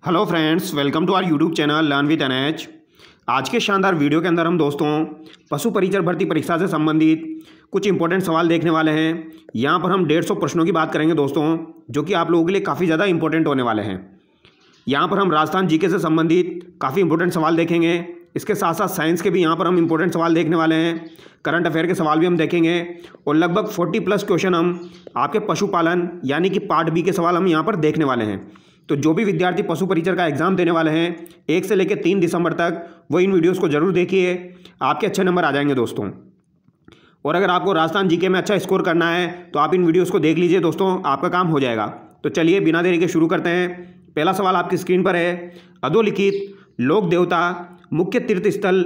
Hello friends, welcome to our YouTube channel learn with NH. आज के शानदार video के अंदर हम दोस्तों पशु परिचर भर्ती परीक्षा से संबंधित कुछ इंपॉर्टेंट सवाल देखने वाले हैं। यहाँ पर हम 150 प्रश्नों की बात करेंगे दोस्तों, जो कि आप लोगों के लिए काफ़ी ज़्यादा इंपॉर्टेंट होने वाले हैं। यहाँ पर हम राजस्थान जीके से संबंधित काफ़ी इंपॉर्टेंट सवाल देखेंगे। इसके साथ साथ साइंस के भी यहाँ पर हम इंपॉर्टेंट सवाल देखने वाले हैं। करंट अफेयर के सवाल भी हम देखेंगे और लगभग 40+ क्वेश्चन हम आपके पशुपालन यानी कि पार्ट बी के सवाल हम यहाँ पर देखने वाले हैं। तो जो भी विद्यार्थी पशु परिचर का एग्जाम देने वाले हैं 1 से लेकर 3 दिसंबर तक, वो इन वीडियोस को जरूर देखिए, आपके अच्छे नंबर आ जाएंगे दोस्तों। और अगर आपको राजस्थान जीके में अच्छा स्कोर करना है तो आप इन वीडियोस को देख लीजिए दोस्तों, आपका काम हो जाएगा। तो चलिए बिना देरी के शुरू करते हैं। पहला सवाल आपकी स्क्रीन पर है, अधोलिखित लोक देवता मुख्य तीर्थ स्थल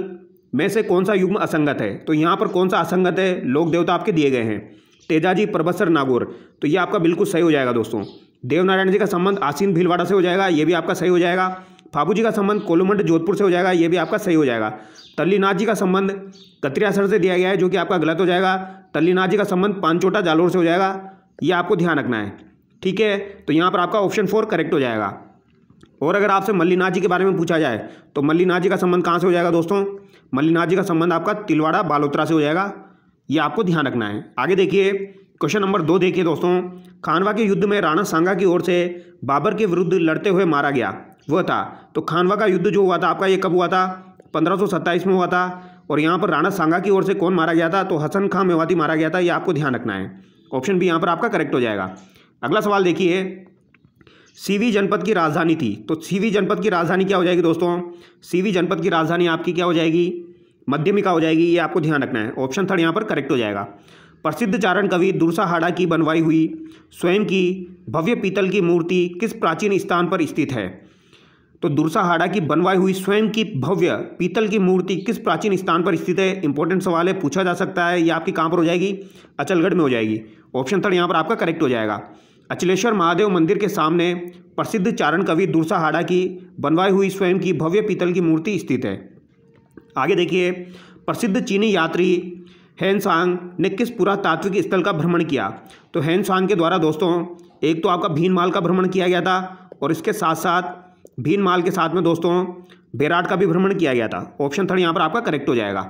में से कौन सा युग्म असंगत है। तो यहाँ पर कौन सा असंगत है, लोक देवता आपके दिए गए हैं तेजाजी, परबत्सर, नागौर। तो ये आपका बिल्कुल सही हो जाएगा दोस्तों। देवनारायण जी का संबंध आसीन भीलवाड़ा से हो जाएगा, ये भी आपका सही हो जाएगा। फाबू जी का संबंध कोलुमंड जोधपुर से हो जाएगा, ये भी आपका सही हो जाएगा। तल्लीनाथ जी का संबंध कतरियासर से दिया गया है, जो कि आपका गलत हो जाएगा। तल्लीनाथ जी का संबंध पांचोटा जालोर से हो जाएगा, ये आपको ध्यान रखना है, ठीक है। तो यहाँ पर आपका ऑप्शन 4 करेक्ट हो जाएगा। और अगर आपसे मल्लीनाथ जी के बारे में पूछा जाए तो मल्लीनाथ जी का संबंध कहाँ से हो जाएगा दोस्तों, मल्लीनाथ जी का संबंध आपका तिलवाड़ा बालोतरा से हो जाएगा, ये आपको ध्यान रखना है। आगे देखिए क्वेश्चन नंबर 2 देखिए दोस्तों, खानवा के युद्ध में राणा सांगा की ओर से बाबर के विरुद्ध लड़ते हुए मारा गया वह था। तो खानवा का युद्ध जो हुआ था आपका, ये कब हुआ था, 1527 में हुआ था। और यहाँ पर राणा सांगा की ओर से कौन मारा गया था, तो हसन खां मेवाती मारा गया था, ये आपको ध्यान रखना है। ऑप्शन बी यहाँ पर आपका करेक्ट हो जाएगा। अगला सवाल देखिए, सीवी जनपद की राजधानी थी। तो सीवी जनपद की राजधानी क्या हो जाएगी दोस्तों, सीवी जनपद की राजधानी आपकी क्या हो जाएगी, मध्यमिका हो जाएगी, ये आपको ध्यान रखना है। ऑप्शन 3 यहाँ पर करेक्ट हो जाएगा। प्रसिद्ध चारण कवि दुर्साहाड़ा की बनवाई हुई स्वयं की भव्य पीतल की मूर्ति किस प्राचीन स्थान पर स्थित है। तो दुर्साहाड़ा की बनवाई हुई स्वयं की भव्य पीतल की मूर्ति किस प्राचीन स्थान पर स्थित है, इंपॉर्टेंट सवाल है, पूछा जा सकता है। ये आपकी कहाँ पर हो जाएगी, अचलगढ़ में हो जाएगी। ऑप्शन 3 यहाँ पर आपका करेक्ट हो जाएगा। अचलेश्वर महादेव मंदिर के सामने प्रसिद्ध चारण कवि दुर्साहाड़ा की बनवाई हुई स्वयं की भव्य पीतल की मूर्ति स्थित है। आगे देखिए, प्रसिद्ध चीनी यात्री हेनसांग ने किस पुरातात्विक स्थल का भ्रमण किया। तो हेनसांग के द्वारा दोस्तों एक तो आपका भीनमाल का भ्रमण किया गया था, और इसके साथ साथ भीनमाल के साथ में दोस्तों बेराट का भी भ्रमण किया गया था। ऑप्शन 3 यहाँ पर आपका करेक्ट हो जाएगा।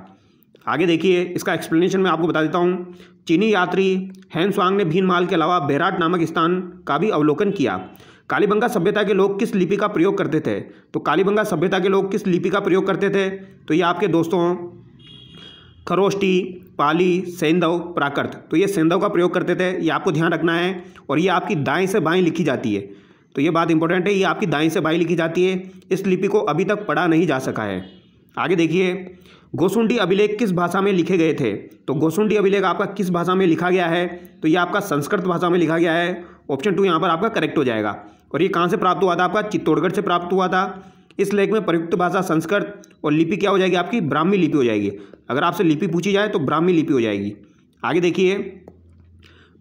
आगे देखिए, इसका एक्सप्लेनेशन मैं आपको बता देता हूँ। चीनी यात्री हेनसांग ने भीनमाल के अलावा बेराट नामक स्थान का भी अवलोकन किया। कालीबंगा सभ्यता के लोग किस लिपि का प्रयोग करते थे। तो कालीबंगा सभ्यता के लोग किस लिपि का प्रयोग करते थे, तो ये आपके दोस्तों खरोष्टी, पाली, सेंधव, प्राकृत। तो ये सेंधव का प्रयोग करते थे, ये आपको ध्यान रखना है। और ये आपकी दाएं से बाएं लिखी जाती है, तो ये बात इंपॉर्टेंट है, ये आपकी दाएं से बाएं लिखी जाती है। इस लिपि को अभी तक पढ़ा नहीं जा सका है। आगे देखिए, गोसुंडी अभिलेख किस भाषा में लिखे गए थे। तो गोसुंडी अभिलेख आपका किस भाषा में लिखा गया है, तो ये आपका संस्कृत भाषा में लिखा गया है। ऑप्शन 2 यहाँ पर आपका करेक्ट हो जाएगा। और ये कहाँ से प्राप्त हुआ था, आपका चित्तौड़गढ़ से प्राप्त हुआ था। इस लेख में प्रयुक्त भाषा संस्कृत और लिपि क्या हो जाएगी, आपकी ब्राह्मी लिपि हो जाएगी। अगर आपसे लिपि पूछी जाए तो ब्राह्मी लिपि हो जाएगी। आगे देखिए,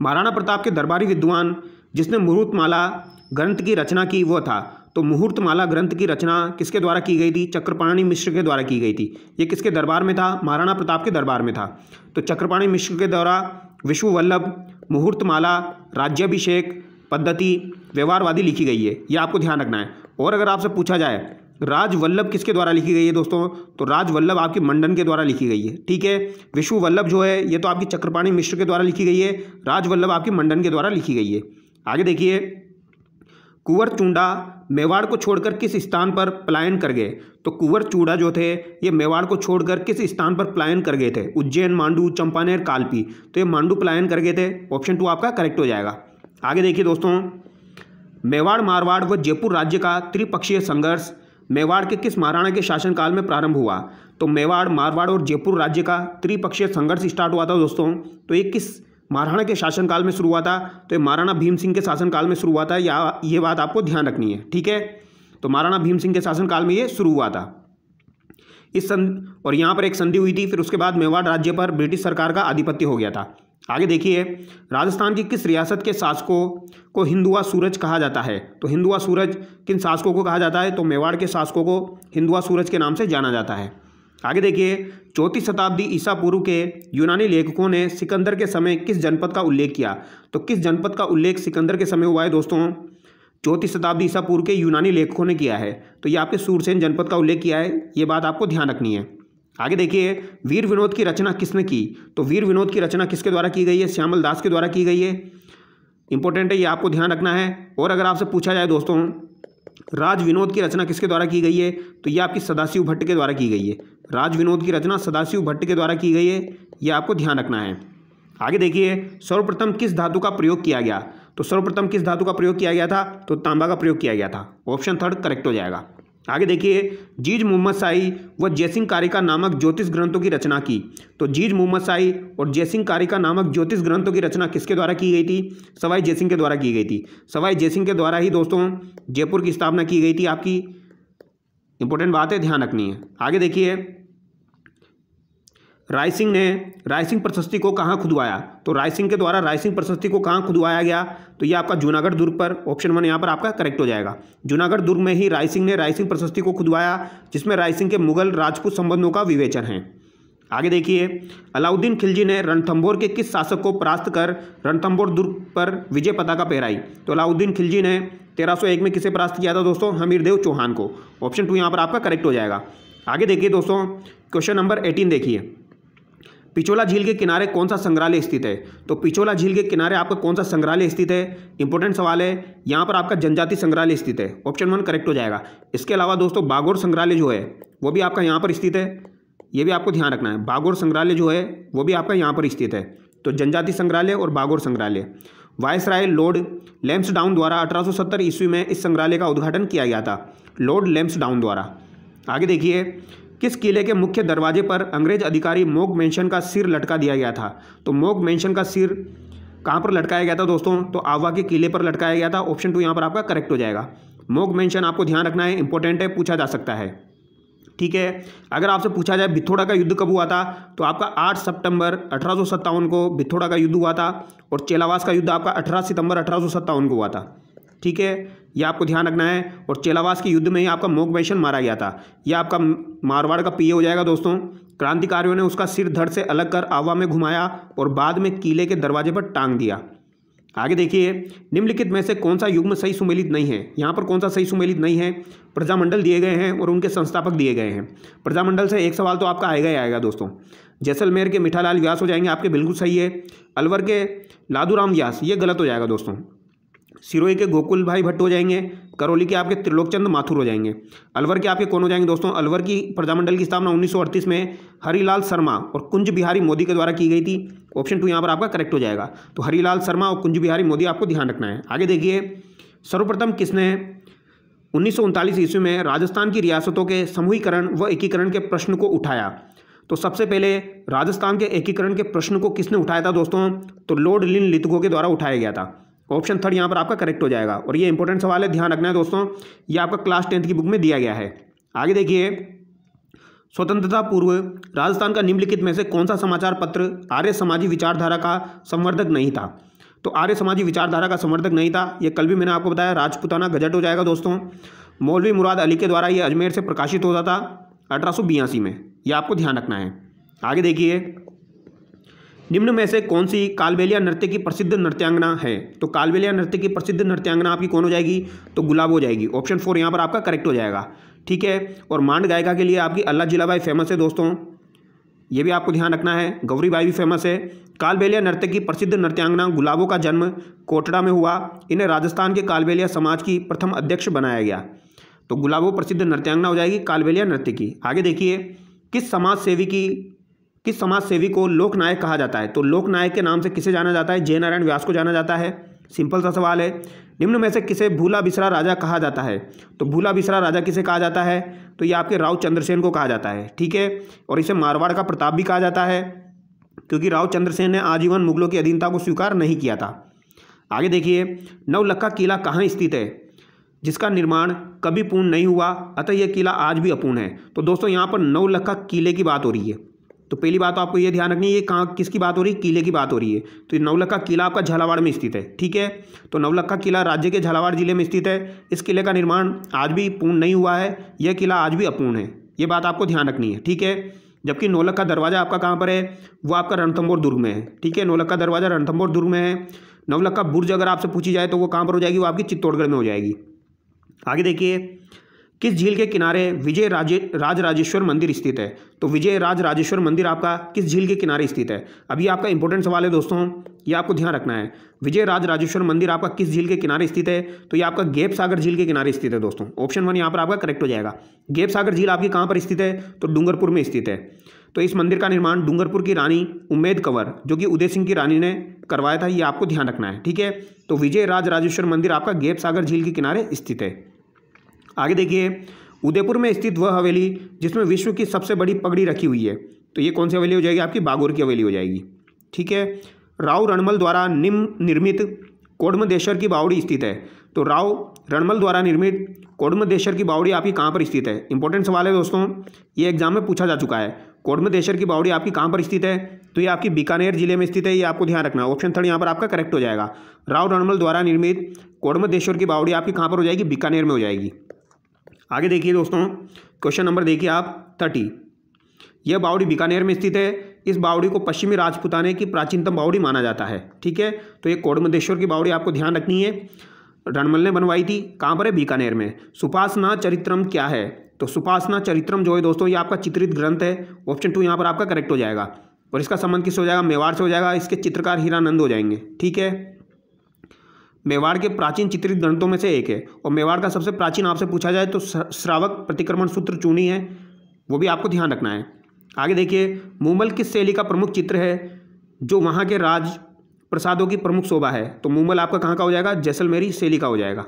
महाराणा प्रताप के दरबारी विद्वान जिसने मुहूर्तमाला ग्रंथ की रचना की वो था। तो मुहूर्तमाला ग्रंथ की रचना किसके द्वारा की गई थी, चक्रपाणि मिश्र के द्वारा की गई थी। ये किसके दरबार में था, महाराणा प्रताप के दरबार में था। तो चक्रपाणि मिश्र के द्वारा विश्व वल्लभ, मुहूर्तमाला, राज्याभिषेक पद्धति, व्यवहारवादी लिखी गई है, ये आपको ध्यान रखना है। और अगर आपसे पूछा जाए राजवल्लभ किसके द्वारा लिखी गई है दोस्तों, तो राजवल्लभ आपकी मंडन के द्वारा लिखी गई है, ठीक है। विश्व वल्लभ जो है ये तो आपकी चक्रपाणि मिश्र के द्वारा लिखी गई है, राजवल्लभ आपकी मंडन के द्वारा लिखी गई है। आगे देखिए, कुंवर चूंडा मेवाड़ को छोड़कर किस स्थान पर पलायन कर गए। तो कुंवर चूंडा जो थे ये मेवाड़ को छोड़कर किस स्थान पर पलायन कर गए थे, उज्जैन, मांडू, चंपानेर, कालपी। तो ये मांडू पलायन कर गए थे। ऑप्शन 2 आपका करेक्ट हो जाएगा। आगे देखिए दोस्तों, मेवाड़, मारवाड़ व जयपुर राज्य का त्रिपक्षीय संघर्ष मेवाड़ के किस महाराणा के शासनकाल में प्रारंभ हुआ। तो मेवाड़, मारवाड़ और जयपुर राज्य का त्रिपक्षीय संघर्ष स्टार्ट हुआ था दोस्तों, तो ये किस महाराणा के शासनकाल में शुरू हुआ था। तो ये महाराणा भीम सिंह के शासनकाल में शुरू हुआ था, या ये बात आपको ध्यान रखनी है, ठीक है। तो महाराणा भीम सिंह के शासनकाल में ये शुरू हुआ था। और यहाँ पर एक संधि हुई थी, फिर उसके बाद मेवाड़ राज्य पर ब्रिटिश सरकार का आधिपत्य हो गया था। आगे देखिए, राजस्थान की किस रियासत के शासकों को हिंदुआ सूरज कहा जाता है। तो हिंदुआ सूरज किन शासकों को कहा जाता है, तो मेवाड़ के शासकों को हिंदुआ सूरज के नाम से जाना जाता है। आगे देखिए, 34वीं शताब्दी ईसा पूर्व के यूनानी लेखकों ने सिकंदर के समय किस जनपद का उल्लेख किया। तो किस जनपद का उल्लेख सिकंदर के समय हुआ है दोस्तों, चौथी शताब्दी ईसा पूर्व के यूनानी लेखकों ने किया है। तो ये आपके सूरसेन जनपद का उल्लेख किया है, ये बात आपको ध्यान रखनी है। आगे देखिए, वीर विनोद की रचना किसने की? तो वीर विनोद की रचना किसके द्वारा की गई है? श्यामल दास के द्वारा की गई है। इंपॉर्टेंट है, ये आपको ध्यान रखना है। और अगर आपसे पूछा जाए दोस्तों राज विनोद की रचना किसके द्वारा की गई है, तो ये आपकी सदाशिव भट्ट के द्वारा की गई है। राज विनोद की रचना सदाशिव भट्ट के द्वारा की गई है, ये आपको ध्यान रखना है। आगे देखिए, सर्वप्रथम किस धातु का प्रयोग किया गया? तो सर्वप्रथम किस धातु का प्रयोग किया गया था? तो तांबा का प्रयोग किया गया था। ऑप्शन थर्ड करेक्ट हो जाएगा। आगे देखिए, जीज मोहम्मद शाही व जयसिंह कारिका नामक ज्योतिष ग्रंथों की रचना की। तो जीज मोहम्मद शाही और जयसिंह कारिका नामक ज्योतिष ग्रंथों की रचना किसके द्वारा की गई थी? सवाई जयसिंह के द्वारा की गई थी। सवाई जयसिंह के द्वारा ही दोस्तों जयपुर की स्थापना की गई थी। आपकी इंपॉर्टेंट बात है, ध्यान रखनी है। आगे देखिए, रायसिंह ने रायसिंह प्रशस्ति को कहाँ खुदवाया? तो रायसिंह के द्वारा रायसिंह प्रशस्ति को कहाँ खुदवाया गया? तो ये आपका जूनागढ़ दुर्ग पर। ऑप्शन 1 यहाँ पर आपका करेक्ट हो जाएगा। जूनागढ़ दुर्ग में ही रायसिंह ने रायसिंह प्रशस्ति को खुदवाया, जिसमें रायसिंह के मुगल राजपूत संबंधों का विवेचन है। आगे देखिए, अलाउद्दीन खिलजी ने रणथंभौर के किस शासक को परास्त कर रणथंभौर दुर्ग पर विजय पताका फहराई? तो अलाउद्दीन खिलजी ने 1301 में किसे परास्त किया था दोस्तों? हमीरदेव चौहान को। ऑप्शन 2 यहाँ पर आपका करेक्ट हो जाएगा। आगे देखिए दोस्तों, क्वेश्चन नंबर 18 देखिए, पिछोला झील के किनारे कौन सा संग्रहालय स्थित है? तो पिछोला झील के किनारे आपका कौन सा संग्रहालय स्थित है? इंपॉर्टेंट सवाल है। यहाँ पर आपका जनजाति संग्रहालय स्थित है। ऑप्शन 1 करेक्ट हो जाएगा। इसके अलावा दोस्तों बागोर संग्रहालय जो है वो भी आपका यहाँ पर स्थित है, ये भी आपको ध्यान रखना है। बागोर संग्रहालय जो है वो भी आपका यहाँ पर स्थित है। तो जनजाति संग्रहालय और बागोर संग्रहालय। वायसराय लॉर्ड लैम्सडाउन द्वारा 1870 ईस्वी में इस संग्रहालय का उद्घाटन किया गया था, लॉर्ड लैम्सडाउन द्वारा। आगे देखिए, किस किले के मुख्य दरवाजे पर अंग्रेज अधिकारी मोग मेंशन का सिर लटका दिया गया था? तो मोग मेंशन का सिर कहाँ पर लटकाया गया था दोस्तों? तो आवा के किले पर लटकाया गया था। ऑप्शन 2 यहाँ पर आपका करेक्ट हो जाएगा। मोग मेंशन आपको ध्यान रखना है, इंपॉर्टेंट है, पूछा जा सकता है। ठीक है, अगर आपसे पूछा जाए भिथोड़ा का युद्ध कब हुआ था? तो आपका 8 सितंबर 1857 को भिथोड़ा का युद्ध हुआ था। और चेलावास का युद्ध आपका 18 सितंबर 1857 को हुआ था। ठीक है, यह आपको ध्यान रखना है। और चेलावास के युद्ध में ही आपका मोग मेंशन मारा गया था। यह आपका मारवाड़ का पीए हो जाएगा दोस्तों। क्रांतिकारियों ने उसका सिर धड़ से अलग कर आवा में घुमाया और बाद में किले के दरवाजे पर टांग दिया। आगे देखिए, निम्नलिखित में से कौन सा युग्म सही सुमेलित नहीं है? यहाँ पर कौन सा सही सुमेलित नहीं है? प्रजामंडल दिए गए हैं और उनके संस्थापक दिए गए हैं। प्रजामंडल से एक सवाल तो आपका आएगा ही आएगा दोस्तों। जैसलमेर के मिठालाल व्यास हो जाएंगे आपके, बिल्कुल सही है। अलवर के लादूराम व्यास, ये गलत हो जाएगा दोस्तों। सिरोही के गोकुल भाई भट्ट हो जाएंगे। करौली के आपके त्रिलोकचंद माथुर हो जाएंगे। अलवर के आपके कौन हो जाएंगे दोस्तों? अलवर की प्रजामंडल की स्थापना 1938 में हरिलाल शर्मा और कुंज बिहारी मोदी के द्वारा की गई थी। ऑप्शन 2 यहाँ पर आपका करेक्ट हो जाएगा। तो हरिलाल शर्मा और कुंज बिहारी मोदी आपको ध्यान रखना है। आगे देखिए, सर्वप्रथम किसने 1939 ईस्वी में राजस्थान की रियासतों के समूहीकरण व एकीकरण के प्रश्न को उठाया? तो सबसे पहले राजस्थान के एकीकरण के प्रश्न को किसने उठाया था दोस्तों? तो लॉर्ड लिनलिथगो के द्वारा उठाया गया था। ऑप्शन 3 यहाँ पर आपका करेक्ट हो जाएगा। और ये इंपॉर्टेंट सवाल है, ध्यान रखना है दोस्तों, ये आपका क्लास 10th की बुक में दिया गया है। आगे देखिए, स्वतंत्रता पूर्व राजस्थान का निम्नलिखित में से कौन सा समाचार पत्र आर्य समाजी विचारधारा का संवर्धक नहीं था? तो आर्य समाजी विचारधारा का संवर्धक नहीं था, ये कल भी मैंने आपको बताया, राजपूताना गजट हो जाएगा दोस्तों। मौलवी मुराद अली के द्वारा ये अजमेर से प्रकाशित होता था 1882 में, यह आपको ध्यान रखना है। आगे देखिए, निम्न में से कौन सी कालबेलिया नृत्य की प्रसिद्ध नृत्यांगना है? तो कालबेलिया नृत्य की प्रसिद्ध नृत्यांगना आपकी कौन हो जाएगी? तो गुलाब हो जाएगी। ऑप्शन 4 यहाँ पर आपका करेक्ट हो जाएगा। ठीक है, और मांड गायिका के लिए आपकी अल्लाह जिलाबाई फेमस है दोस्तों, ये भी आपको ध्यान रखना है। गौरीबाई भी फेमस है। कालबेलिया नृत्य की प्रसिद्ध नृत्यांगना गुलाबों का जन्म कोटड़ा में हुआ। इन्हें राजस्थान के कालबेलिया समाज की प्रथम अध्यक्ष बनाया गया। तो गुलाबों प्रसिद्ध नृत्यांगना हो जाएगी कालबेलिया नृत्य की। आगे देखिए, किस समाज सेवी को लोकनायक कहा जाता है? तो लोकनायक के नाम से किसे जाना जाता है? जयनारायण व्यास को जाना जाता है। सिंपल सा सवाल है। निम्न में से किसे भूला बिसरा राजा कहा जाता है? तो भूला बिसरा राजा किसे कहा जाता है? तो ये आपके राव चंद्रसेन को कहा जाता है। ठीक है, और इसे मारवाड़ का प्रताप भी कहा जाता है, क्योंकि राव चंद्रसेन ने आजीवन मुगलों की अधीनता को स्वीकार नहीं किया था। आगे देखिए, नवलखा किला कहाँ स्थित है, जिसका निर्माण कभी पूर्ण नहीं हुआ, अतः यह किला आज भी अपूर्ण है? तो दोस्तों यहाँ पर नवलखा किले की बात हो रही है। तो पहली बात तो आपको ये ध्यान रखनी है, ये कहाँ किसकी बात हो रही है? किले की बात हो रही है। तो ये नवलखा किला आपका झालावाड़ में स्थित है। ठीक है, तो नवलखा किला राज्य के झालावाड़ जिले में स्थित है। इस किले का निर्माण आज भी पूर्ण नहीं हुआ है, यह किला आज भी अपूर्ण है, ये बात आपको ध्यान रखनी है। ठीक है, जबकि नौलखा दरवाजा आपका कहाँ पर है? वो आपका रणथंभौर दुर्ग में है। ठीक है, नौलखा दरवाजा रणथंभौर दुर्ग में है। नवलखा बुर्ज अगर आपसे पूछी जाए तो वो कहाँ पर हो जाएगी, वो आपकी चित्तौड़गढ़ में हो जाएगी। आगे देखिए, किस झील के किनारे विजय राजराजेश्वर मंदिर स्थित है? तो विजय राजराजेश्वर मंदिर आपका किस झील के किनारे स्थित है? अभी आपका इंपॉर्टेंट सवाल है दोस्तों, ये आपको ध्यान रखना है। विजय राजराजेश्वर मंदिर आपका किस झील के किनारे स्थित है? तो ये आपका गैप सागर झील के किनारे स्थित है दोस्तों। ऑप्शन 1 यहाँ पर आपका करेक्ट हो जाएगा। गैप सागर झील आपकी कहाँ पर स्थित है? तो डूंगरपुर में स्थित है। तो इस मंदिर का निर्माण डूंगरपुर की रानी उम्मेद कंवर, जो कि उदय सिंह की रानी ने करवाया था, ये आपको ध्यान रखना है। ठीक है, तो विजय राजराजेश्वर मंदिर आपका गैप सागर झील के किनारे स्थित है। आगे देखिए, उदयपुर में स्थित वह हवेली जिसमें विश्व की सबसे बड़ी पगड़ी रखी हुई है, तो ये कौन सी हवेली हो जाएगी? आपकी बागोर की हवेली हो जाएगी। ठीक है, राव रणमल द्वारा निर्मित कोडमदेश्वर की बावड़ी स्थित है। तो राव रणमल द्वारा निर्मित कोडमदेश्वर की बावड़ी आपकी कहाँ पर स्थित है? इंपॉर्टेंट सवाल है दोस्तों, ये एग्जाम में पूछा जा चुका है। कोडमदेश्वर की बावड़ी आपकी कहाँ पर स्थित है? तो ये आपकी बीकानेर जिले में स्थित है, ये आपको ध्यान रखना है। ऑप्शन 3 यहाँ पर आपका करेक्ट हो जाएगा। राव रणमल द्वारा निर्मित कोडमदेश्वर की बावड़ी आपकी कहाँ पर हो जाएगी? बीकानेर में हो जाएगी। आगे देखिए दोस्तों, क्वेश्चन नंबर देखिए आप 30। यह बावड़ी बीकानेर में स्थित है। इस बावड़ी को पश्चिमी राजपूताने की प्राचीनतम बावड़ी माना जाता है। ठीक है, तो ये कोडमदेश्वर की बावड़ी आपको ध्यान रखनी है, रणमल ने बनवाई थी। कहाँ पर है? बीकानेर में। सुपासना चरित्रम क्या है? तो सुपासना चरित्रम जो है दोस्तों, ये आपका चित्रित ग्रंथ है। ऑप्शन 2 यहाँ पर आपका करेक्ट हो जाएगा। और इसका संबंध किससे हो जाएगा? मेवाड़ से हो जाएगा। इसके चित्रकार हीरानंद हो जाएंगे। ठीक है, मेवाड़ के प्राचीन चित्रित ग्रंथों में से एक है। और मेवाड़ का सबसे प्राचीन आपसे पूछा जाए तो श्रावक प्रतिक्रमण सूत्र चूनी है, वो भी आपको ध्यान रखना है। आगे देखिए, मूमल किस शैली का प्रमुख चित्र है जो वहाँ के राज प्रसादों की प्रमुख शोभा है? तो मूमल आपका कहाँ का हो जाएगा? जैसलमेरी शैली का हो जाएगा।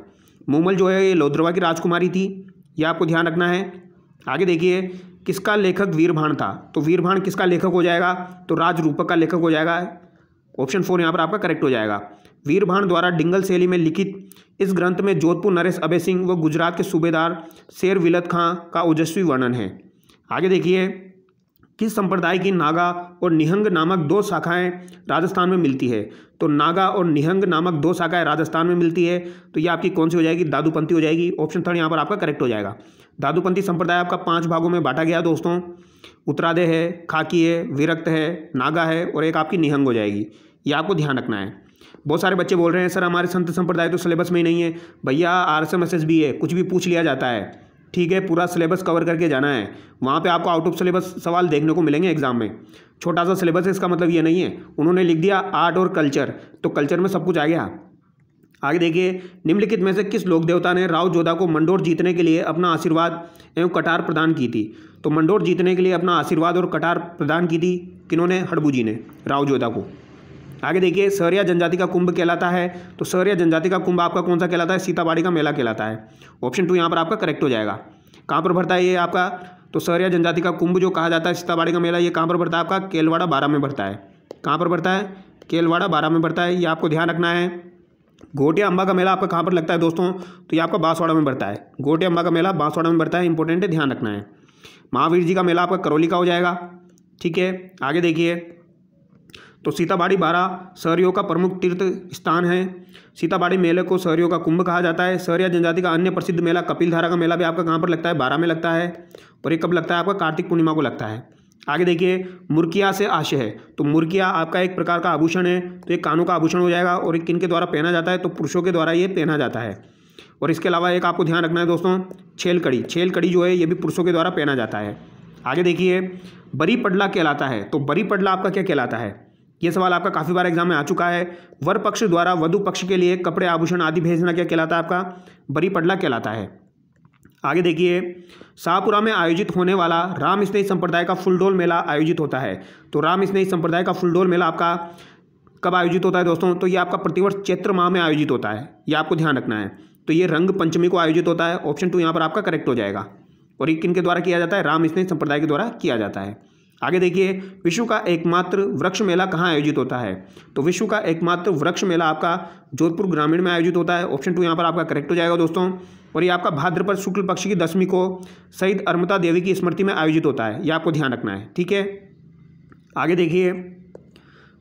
मूमल जो है ये लोधरवा की राजकुमारी थी, यह आपको ध्यान रखना है। आगे देखिए, किसका लेखक वीरभाण था? तो वीरभाण किसका लेखक हो जाएगा? तो राजरूपक का लेखक हो जाएगा। ऑप्शन 4 यहाँ पर आपका करेक्ट हो जाएगा। वीरभाण द्वारा डिंगल शैली में लिखित इस ग्रंथ में जोधपुर नरेश अभय सिंह व गुजरात के सूबेदार शेर विलत खां का ओजस्वी वर्णन है। आगे देखिए, किस संप्रदाय की नागा और निहंग नामक 2 शाखाएं राजस्थान में मिलती है? तो नागा और निहंग नामक 2 शाखाएं राजस्थान में मिलती है, तो ये आपकी कौन सी हो जाएगी? दादूपंथी हो जाएगी। ऑप्शन 3 यहाँ पर आपका करेक्ट हो जाएगा। दादूपंथी संप्रदाय आपका 5 भागों में बांटा गया दोस्तों। उत्तरादय है, खाकी है, विरक्त है, नागा है और एक आपकी निहंग हो जाएगी। ये आपको ध्यान रखना है। बहुत सारे बच्चे बोल रहे हैं सर हमारे संत संप्रदाय तो सिलेबस में ही नहीं है। भैया RSM SSB है, कुछ भी पूछ लिया जाता है। ठीक है, पूरा सिलेबस कवर करके जाना है। वहाँ पे आपको आउट ऑफ सिलेबस सवाल देखने को मिलेंगे एग्जाम में। छोटा सा सिलेबस है, इसका मतलब ये नहीं है उन्होंने लिख दिया आर्ट और कल्चर, तो कल्चर में सब कुछ आ गया। आगे देखिए, निम्नलिखित में से किस लोक देवता ने राव जोधा को मंडोर जीतने के लिए अपना आशीर्वाद एवं कटार प्रदान की थी? तो मंडोर जीतने के लिए अपना आशीर्वाद और कटार प्रदान की थी किन्होंने? हड़बू जी ने राव जोधा को। आगे देखिए, सहरिया जनजाति का कुंभ कहलाता है। तो सहरिया जनजाति का कुंभ आपका कौन सा कहलाता है? सीताबाड़ी का मेला कहलाता है। ऑप्शन 2 यहाँ पर आपका करेक्ट हो जाएगा। कहाँ पर भरता है ये आपका? तो सहरिया जनजाति का कुंभ जो कहा जाता है सीताबाड़ी का मेला, ये कहाँ पर भरता है? आपका केलवाड़ा 12 में भरता है। कहाँ पर भरता है? केलवाड़ा 12 में भरता है, ये आपको ध्यान रखना है। घोटिया अम्बा का मेला आपका कहाँ पर लगता है दोस्तों? तो ये आपका बांसवाड़ा में भरता है। घोटिया अम्बा का मेला बांसवाड़ा में भरता है, इंपॉर्टेंट है, ध्यान रखना है। महावीर जी का मेला आपका करौली का हो जाएगा। ठीक है, आगे देखिए, तो सीताबाड़ी 12 सहरियों का प्रमुख तीर्थ स्थान है। सीताबाड़ी मेले को सहरियों का कुंभ कहा जाता है। सहरिया जनजाति का अन्य प्रसिद्ध मेला कपिलधारा का मेला भी आपका कहाँ पर लगता है? 12 में लगता है। और ये कब लगता है? आपका कार्तिक पूर्णिमा को लगता है। आगे देखिए, मुर्किया से आशय है। तो मुर्किया आपका एक प्रकार का आभूषण है, तो ये कानों का आभूषण हो जाएगा। और किन के द्वारा पहना जाता है? तो पुरुषों के द्वारा ये पहना जाता है। और इसके अलावा एक आपको ध्यान रखना है दोस्तों, छेलकड़ी। छेलकड़ी जो है ये भी पुरुषों के द्वारा पहना जाता है। आगे देखिए, बरी पडला कहलाता है। तो बरी पडला आपका क्या कहलाता है? ये सवाल आपका काफ़ी बार एग्जाम में आ चुका है। वर पक्ष द्वारा वधु पक्ष के लिए कपड़े आभूषण आदि भेजना क्या कहलाता है? आपका बरी पडला कहलाता है। आगे देखिए, शाहपुरा में आयोजित होने वाला राम स्नेही संप्रदाय का फुलडोल मेला आयोजित होता है। तो राम स्नेही संप्रदाय का फुलडोल मेला आपका कब आयोजित होता है दोस्तों? तो ये आपका प्रतिवर्ष चैत्र माह में आयोजित होता है, ये आपको ध्यान रखना है। तो ये रंग पंचमी को आयोजित होता है। ऑप्शन 2 यहाँ पर आपका करेक्ट हो जाएगा। और ये किन के द्वारा किया जाता है? राम स्नेही संप्रदाय के द्वारा किया जाता है। आगे देखिए, विश्व का एकमात्र वृक्ष मेला कहाँ आयोजित होता है? तो विश्व का एकमात्र वृक्ष मेला आपका जोधपुर ग्रामीण में आयोजित होता है। ऑप्शन 2 यहाँ पर आपका करेक्ट हो जाएगा दोस्तों। और ये आपका भाद्रपद शुक्ल पक्ष की 10वीं को शहीद अर्मता देवी की स्मृति में आयोजित होता है, यह आपको ध्यान रखना है। ठीक है, आगे देखिए,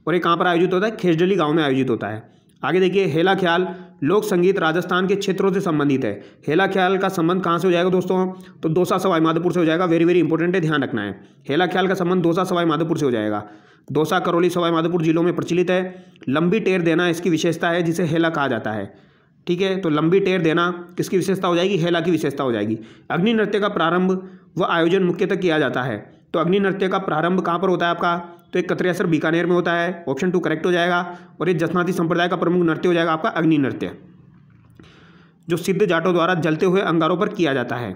और ये कहाँ पर आयोजित होता है? खेजडली गाँव में आयोजित होता है। आगे देखिए, हेला ख्याल लोक संगीत राजस्थान के क्षेत्रों से संबंधित है। हेला ख्याल का संबंध कहाँ से हो जाएगा दोस्तों? तो दौसा सवाई माधोपुर से हो जाएगा। वेरी वेरी इंपॉर्टेंट है, ध्यान रखना है। हेला ख्याल का संबंध दौसा सवाई माधोपुर से हो जाएगा। दौसा, करौली, सवाई माधोपुर जिलों में प्रचलित है। लंबी टेर देना इसकी विशेषता है, जिसे हेला कहा जाता है। ठीक है, तो लंबी टेर देना किसकी विशेषता हो जाएगी? हेला की विशेषता हो जाएगी। अग्नि नृत्य का प्रारंभ व आयोजन मुख्यतः किया जाता है। तो अग्नि नृत्य का प्रारंभ कहाँ पर होता है आपका? तो एक कतरियासर बीकानेर में होता है। ऑप्शन 2 करेक्ट हो जाएगा। और ये जसनाती संप्रदाय का प्रमुख नृत्य हो जाएगा आपका अग्नि नृत्य, जो सिद्ध जाटों द्वारा जलते हुए अंगारों पर किया जाता है।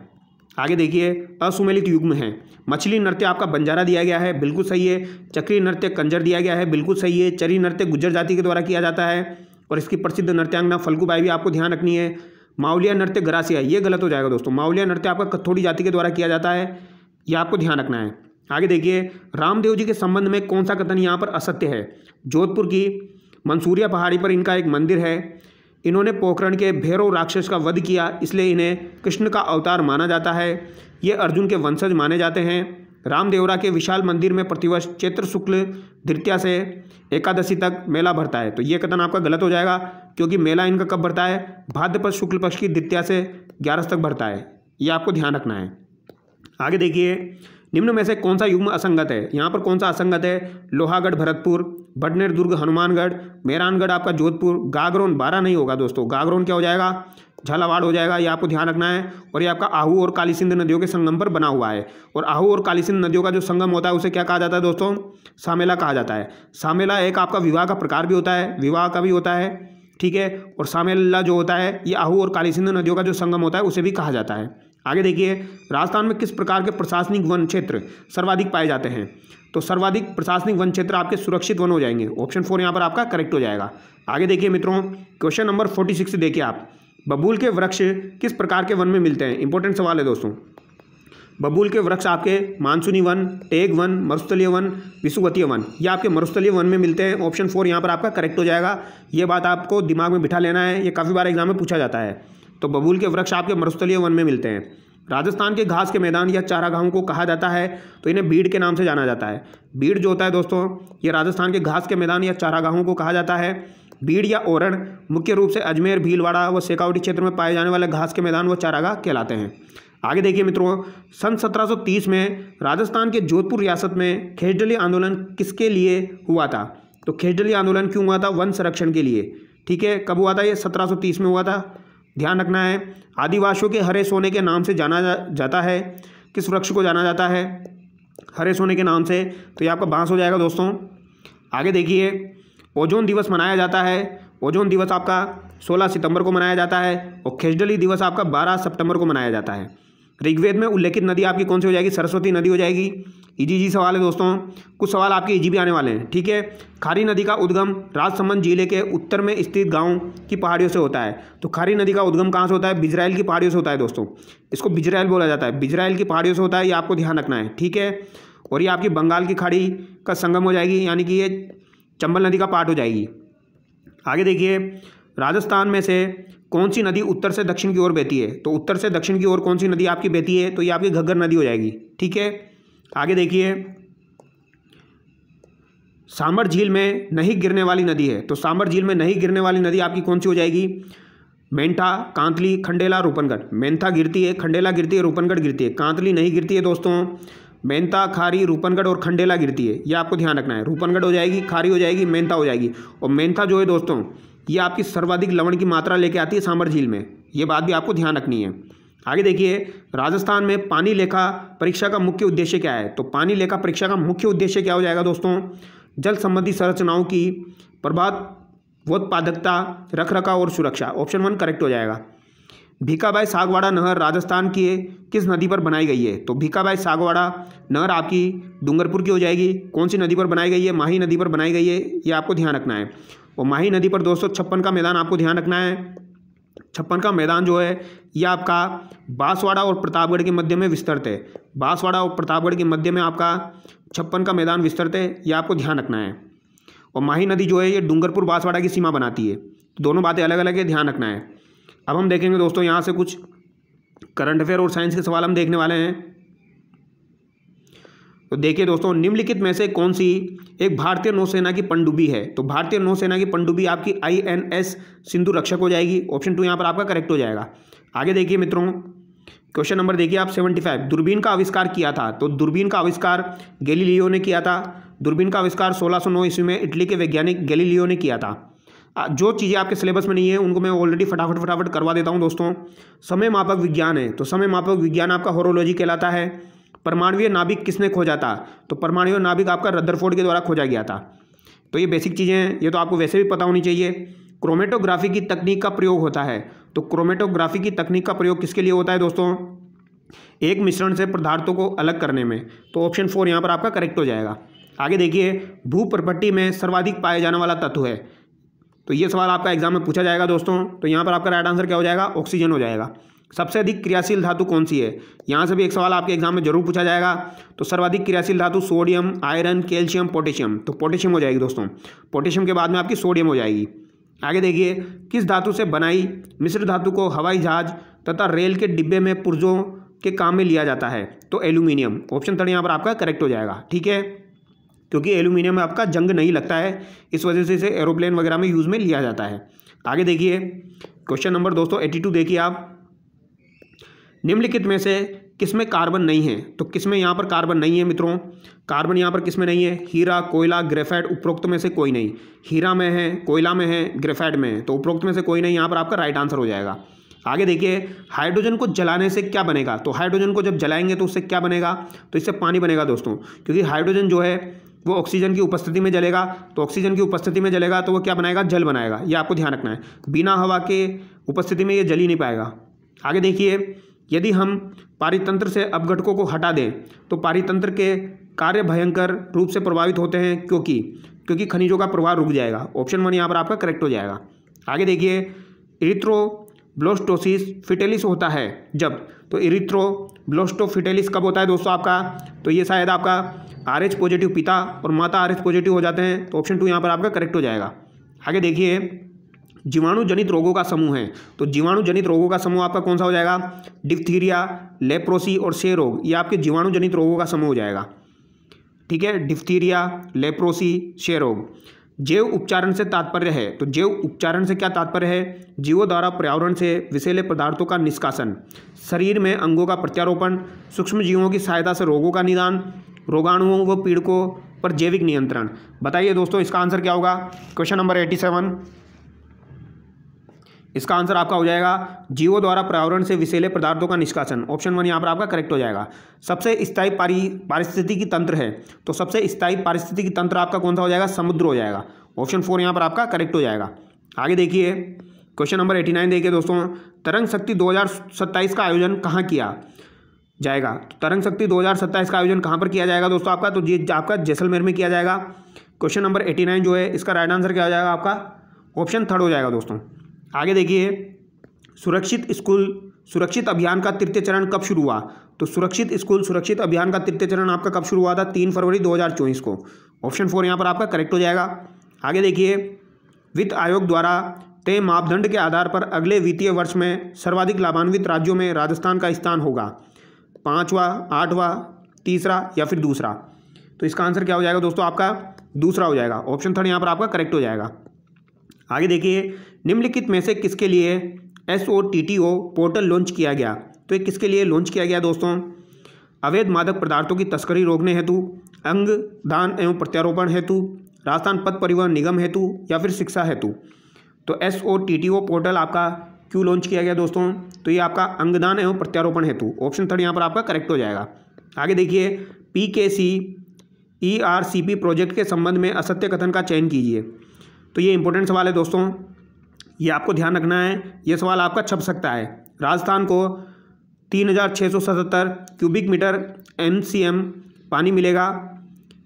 आगे देखिए, असुमेलित युग्म है। मछली नृत्य आपका बंजारा दिया गया है, बिल्कुल सही है। चक्री नृत्य कंजर दिया गया है, बिल्कुल सही है। चरी नृत्य गुज्जर जाति के द्वारा किया जाता है और इसकी प्रसिद्ध नृत्यांगना फल्गुबाई भी आपको ध्यान रखनी है। मावलिया नृत्य गरासिया, ये गलत हो जाएगा दोस्तों। मावलिया नृत्य आपका कथोड़ी जाति के द्वारा किया जाता है, यह आपको ध्यान रखना है। आगे देखिए, रामदेव जी के संबंध में कौन सा कथन यहाँ पर असत्य है? जोधपुर की मंसूरिया पहाड़ी पर इनका एक मंदिर है। इन्होंने पोखरण के भैरव राक्षस का वध किया, इसलिए इन्हें कृष्ण का अवतार माना जाता है। ये अर्जुन के वंशज माने जाते हैं। रामदेवरा के विशाल मंदिर में प्रतिवर्ष चैत्र शुक्ल द्वितीया से एकादशी तक मेला भरता है। तो ये कथन आपका गलत हो जाएगा, क्योंकि मेला इनका कब भरता है? भाद्रपद शुक्ल पक्ष की द्वितीया से 11 तक भरता है। ये आपको ध्यान रखना है। आगे देखिए, निम्न में से कौन सा युग्म असंगत है? यहाँ पर कौन सा असंगत है? लोहागढ़ भरतपुर, बडनेर दुर्ग हनुमानगढ़, मेहरानगढ़ आपका जोधपुर, गागरोन। 12 नहीं होगा दोस्तों, गागरोन क्या हो जाएगा? झालावाड़ हो जाएगा। ये आपको ध्यान रखना है। और ये आपका आहू और काली सिंध नदियों के संगम पर बना हुआ है। और आहू और काली सिंध नदियों का जो संगम होता है उसे क्या कहा जाता है दोस्तों? सामेला कहा जाता है। सामेला एक आपका विवाह का प्रकार भी होता है, विवाह का भी होता है। ठीक है, और सामेला जो होता है ये आहू और काली सिंध नदियों का जो संगम होता है उसे भी कहा जाता है। आगे देखिए, राजस्थान में किस प्रकार के प्रशासनिक वन क्षेत्र सर्वाधिक पाए जाते हैं? तो सर्वाधिक प्रशासनिक वन क्षेत्र आपके सुरक्षित वन हो जाएंगे। ऑप्शन 4 यहाँ पर आपका करेक्ट हो जाएगा। आगे देखिए मित्रों, क्वेश्चन नंबर 46 देखिए आप। बबूल के वृक्ष किस प्रकार के वन में मिलते हैं? इंपॉर्टेंट सवाल है दोस्तों। बबूल के वृक्ष आपके मानसूनी वन, टेग वन, मरुस्थलीय वन, विषुवतीय वन, ये आपके मरुस्थलीय वन में मिलते हैं। ऑप्शन 4 यहाँ पर आपका करेक्ट हो जाएगा। ये बात आपको दिमाग में बिठा लेना है, ये काफ़ी बार एग्जाम में पूछा जाता है। तो बबूल के वृक्ष आपके मरुस्थलीय वन में मिलते हैं। राजस्थान के घास के मैदान या चारागाहों को कहा जाता है, तो इन्हें बीड़ के नाम से जाना जाता है। बीड़ जो होता है दोस्तों, ये राजस्थान के घास के मैदान या चारागाहों को कहा जाता है। बीड़ या ओरण मुख्य रूप से अजमेर, भीलवाड़ा व शेखावटी क्षेत्र में पाए जाने वाले घास के मैदान व चारागाह कहलाते हैं। आगे देखिए मित्रों, सन 1730 में राजस्थान के जोधपुर रियासत में खेजडली आंदोलन किसके लिए हुआ था? तो खेजडली आंदोलन क्यों हुआ था? वन संरक्षण के लिए। ठीक है, कब हुआ था? ये 1730 में हुआ था, ध्यान रखना है। आदिवासियों के हरे सोने के नाम से जाना जाता है। किस वृक्ष को जाना जाता है हरे सोने के नाम से? तो ये आपका बांस हो जाएगा दोस्तों। आगे देखिए, ओजोन दिवस मनाया जाता है। ओजोन दिवस आपका 16 सितंबर को मनाया जाता है और खेजडली दिवस आपका 12 सितंबर को मनाया जाता है। ऋग्वेद में उल्लेखित नदी आपकी कौन सी हो जाएगी? सरस्वती नदी हो जाएगी। इजी सवाल है दोस्तों, कुछ सवाल आपके इजी भी आने वाले हैं। ठीक है, खारी नदी का उद्गम राजसमंद जिले के उत्तर में स्थित गांव की पहाड़ियों से होता है। तो खारी नदी का उद्गम कहाँ से होता है? बिजराइल की पहाड़ियों से होता है दोस्तों। इसको बिजराइल बोला जाता है, बिजराइल की पहाड़ियों से होता है, ये आपको ध्यान रखना है। ठीक है, और ये आपकी बंगाल की खाड़ी का संगम हो जाएगी, यानी कि ये चंबल नदी का पार्ट हो जाएगी। आगे देखिए, राजस्थान में से कौन सी नदी उत्तर से दक्षिण की ओर बहती है? तो उत्तर से दक्षिण की ओर कौन सी नदी आपकी बहती है? तो ये आपकी घग्गर नदी हो जाएगी। ठीक है, आगे देखिए, सांबर झील में नहीं गिरने वाली नदी है। तो सांबर झील में नहीं गिरने वाली नदी आपकी कौन सी हो जाएगी? मेंथा, कांतली, खंडेला, रूपनगढ़। मेंथा गिरती है, खंडेला गिरती है, रूपनगढ़ गिरती है। कांतली नहीं गिरती है दोस्तों। मेंथा, खारी, रूपनगढ़ और खंडेला गिरती है, ये आपको ध्यान रखना है। रूपनगढ़ हो जाएगी, खारी हो जाएगी, मेंथा हो जाएगी। और मेंथा जो है दोस्तों, ये आपकी सर्वाधिक लवण की मात्रा लेके आती है सांबर झील में, ये बात भी आपको ध्यान रखनी है। आगे देखिए, राजस्थान में पानी लेखा परीक्षा का मुख्य उद्देश्य क्या है? तो पानी लेखा परीक्षा का मुख्य उद्देश्य क्या हो जाएगा दोस्तों? जल संबंधी संरचनाओं की प्रभावोत्पादकता, रखरखाव और सुरक्षा। ऑप्शन 1 करेक्ट हो जाएगा। भीखाबाई सागवाड़ा नहर राजस्थान की किस नदी पर बनाई गई है? तो भीखाबाई सागवाड़ा नहर आपकी डूंगरपुर की हो जाएगी। कौन सी नदी पर बनाई गई है? माही नदी पर बनाई गई है, ये आपको ध्यान रखना है। और माही नदी पर दोस्तों 56 का मैदान आपको ध्यान रखना है। 56 का मैदान जो है ये आपका बांसवाड़ा और प्रतापगढ़ के मध्य में विस्तृत है। बांसवाड़ा और प्रतापगढ़ के मध्य में आपका 56 का मैदान विस्तृत है, ये आपको ध्यान रखना है। और माही नदी जो है ये डूंगरपुर बांसवाड़ा की सीमा बनाती है। दोनों बातें अलग अलग है, ध्यान रखना है। अब हम देखेंगे दोस्तों यहाँ से कुछ करंट अफेयर और साइंस के सवाल हम देखने वाले हैं। तो देखिए दोस्तों, निम्नलिखित में से कौन सी एक भारतीय नौसेना की पनडुब्बी है? तो भारतीय नौसेना की पनडुब्बी आपकी INS सिंधु रक्षक हो जाएगी। ऑप्शन 2 यहाँ पर आपका करेक्ट हो जाएगा। आगे देखिए मित्रों, क्वेश्चन नंबर देखिए आप 75, दूरबीन का आविष्कार किया था? तो दूरबीन का आविष्कार गैलीलियो ने किया था। दूरबीन का आविष्कार 1609 ईस्वी में इटली के वैज्ञानिक गैलीलियो ने किया था। जो चीज़ें आपके सिलेबस में नहीं है उनको मैं ऑलरेडी फटाफट करवा देता हूं दोस्तों। समय मापक विज्ञान है, तो समय मापक विज्ञान आपका होरोलॉजी कहलाता है। परमाणुीय नाभिक किसने खोजा था? तो परमाणुीय नाभिक आपका रदरफोर्ड के द्वारा खोजा गया था। तो ये बेसिक चीज़ें हैं, ये तो आपको वैसे भी पता होनी चाहिए। क्रोमेटोग्राफी की तकनीक का प्रयोग होता है, तो क्रोमेटोग्राफी की तकनीक का प्रयोग किसके लिए होता है दोस्तों? एक मिश्रण से पदार्थों को अलग करने में। तो ऑप्शन 4 यहाँ पर आपका करेक्ट हो जाएगा। आगे देखिए, भूप्रपट्टी में सर्वाधिक पाया जाने वाला तत्व है? तो ये सवाल आपका एग्जाम में पूछा जाएगा दोस्तों। तो यहाँ पर आपका राइट आंसर क्या हो जाएगा? ऑक्सीजन हो जाएगा। सबसे अधिक क्रियाशील धातु कौन सी है? यहाँ से भी एक सवाल आपके एग्जाम में जरूर पूछा जाएगा। तो सर्वाधिक क्रियाशील धातु सोडियम, आयरन, कैल्शियम, पोटेशियम। तो पोटेशियम हो जाएगी दोस्तों। पोटेशियम के बाद में आपकी सोडियम हो जाएगी। आगे देखिए, किस धातु से बनाई मिश्र धातु को हवाई जहाज तथा रेल के डिब्बे में पुर्जों के काम में लिया जाता है? तो एल्यूमिनियम। ऑप्शन 3 यहाँ पर आपका करेक्ट हो जाएगा। ठीक है, क्योंकि एल्यूमिनियम में आपका जंग नहीं लगता है, इस वजह से इसे एरोप्लेन वगैरह में यूज़ में लिया जाता है। आगे देखिए, क्वेश्चन नंबर दोस्तों 82 देखिए आप, निम्नलिखित में से किसमें कार्बन नहीं है? तो किसमें यहाँ पर कार्बन नहीं है मित्रों? कार्बन यहाँ पर किसमें नहीं है? हीरा, कोयला, ग्रेफाइट, उपरोक्त में से कोई नहीं। हीरा में है, कोयला में है, ग्रेफाइट में है, तो उपरोक्त में से कोई नहीं यहाँ पर आपका राइट आंसर हो जाएगा। आगे देखिए, हाइड्रोजन को जलाने से क्या बनेगा? तो हाइड्रोजन को जब जलाएंगे तो उससे क्या बनेगा? तो इससे पानी बनेगा दोस्तों, क्योंकि हाइड्रोजन जो है वो ऑक्सीजन की उपस्थिति में जलेगा। तो ऑक्सीजन की उपस्थिति में जलेगा तो वो क्या बनाएगा? जल बनाएगा। ये आपको ध्यान रखना है, बिना हवा के उपस्थिति में ये जल ही नहीं पाएगा। आगे देखिए, यदि हम पारितंत्र से अपघटकों को हटा दें तो पारितंत्र के कार्य भयंकर रूप से प्रभावित होते हैं, क्योंकि खनिजों का प्रवाह रुक जाएगा। ऑप्शन 1 यहाँ पर आपका करेक्ट हो जाएगा। आगे देखिए, इरिथ्रोब्लास्टोसिस फिटेलिस होता है जब? तो इरिथ्रोब्लास्टोफिटेलिस कब होता है दोस्तों आपका? तो ये शायद आपका RH पॉजिटिव पिता और माता RH पॉजिटिव हो जाते हैं। तो ऑप्शन 2 यहाँ पर आपका करेक्ट हो जाएगा। आगे देखिए, जीवाणु जनित रोगों का समूह है, तो जीवाणु जनित रोगों का समूह आपका कौन सा हो जाएगा? डिप्थीरिया, लेप्रोसी और क्षय रोग, ये आपके जीवाणु जनित रोगों का समूह हो जाएगा। ठीक है, डिप्थीरिया, लेप्रोसी, क्षय रोग। जैव उपचारण से तात्पर्य है? तो जैव उपचारण से क्या तात्पर्य है? जीवों द्वारा पर्यावरण से विषैले पदार्थों का निष्कासन, शरीर में अंगों का प्रत्यारोपण, सूक्ष्म जीवों की सहायता से रोगों का निदान, रोगाणुओं व पीड़कों पर जैविक नियंत्रण। बताइए दोस्तों, इसका आंसर क्या होगा? क्वेश्चन नंबर 87, इसका आंसर आपका हो जाएगा जीवों द्वारा पर्यावरण से विषैले पदार्थों का निष्कासन। ऑप्शन 1 यहाँ पर आपका करेक्ट हो जाएगा। सबसे स्थायी पारिस्थितिकी तंत्र है, तो सबसे स्थायी पारिस्थितिकी तंत्र आपका कौन सा हो जाएगा? समुद्र हो जाएगा। ऑप्शन 4 यहाँ पर आपका करेक्ट हो जाएगा। आगे देखिए, क्वेश्चन नंबर 89 देखिए दोस्तों, तरंग शक्ति 2027 का आयोजन कहाँ किया जाएगा? तो तरंग शक्ति 2027 का आयोजन कहाँ पर किया जाएगा दोस्तों आपका? तो ये आपका जैसलमेर में किया जाएगा। क्वेश्चन नंबर 89 जो है इसका राइट आंसर क्या हो जाएगा आपका? ऑप्शन 3 हो जाएगा दोस्तों। आगे देखिए, सुरक्षित अभियान का तृतीय चरण कब शुरू हुआ? तो सुरक्षित अभियान का तृतीय चरण आपका कब शुरू हुआ था? 3 फरवरी 2024 को। ऑप्शन 4 यहाँ पर आपका करेक्ट हो जाएगा। आगे देखिए, वित्त आयोग द्वारा तय मापदंड के आधार पर अगले वित्तीय वर्ष में सर्वाधिक लाभान्वित राज्यों में राजस्थान का स्थान होगा? 5वां, 8वां, तीसरा या फिर दूसरा? तो इसका आंसर क्या हो जाएगा दोस्तों आपका? दूसरा हो जाएगा। ऑप्शन 3 यहाँ पर आपका करेक्ट हो जाएगा। आगे देखिए, निम्नलिखित में से किसके लिए SOTTO पोर्टल लॉन्च किया गया? तो ये किसके लिए लॉन्च किया गया दोस्तों? अवैध मादक पदार्थों की तस्करी रोकने हेतु, अंग दान एवं प्रत्यारोपण हेतु, राजस्थान पथ परिवहन निगम हेतु या फिर शिक्षा हेतु? तो SOTTO पोर्टल आपका क्यों लॉन्च किया गया दोस्तों? तो ये आपका अंगदान एवं प्रत्यारोपण हेतु। ऑप्शन 3 यहाँ पर आपका करेक्ट हो जाएगा। आगे देखिए, PKC ERCP प्रोजेक्ट के संबंध में असत्य कथन का चयन कीजिए। तो ये इंपॉर्टेंट सवाल है दोस्तों, ये आपको ध्यान रखना है, ये सवाल आपका छप सकता है। राजस्थान को 3677 क्यूबिक मीटर MCM पानी मिलेगा,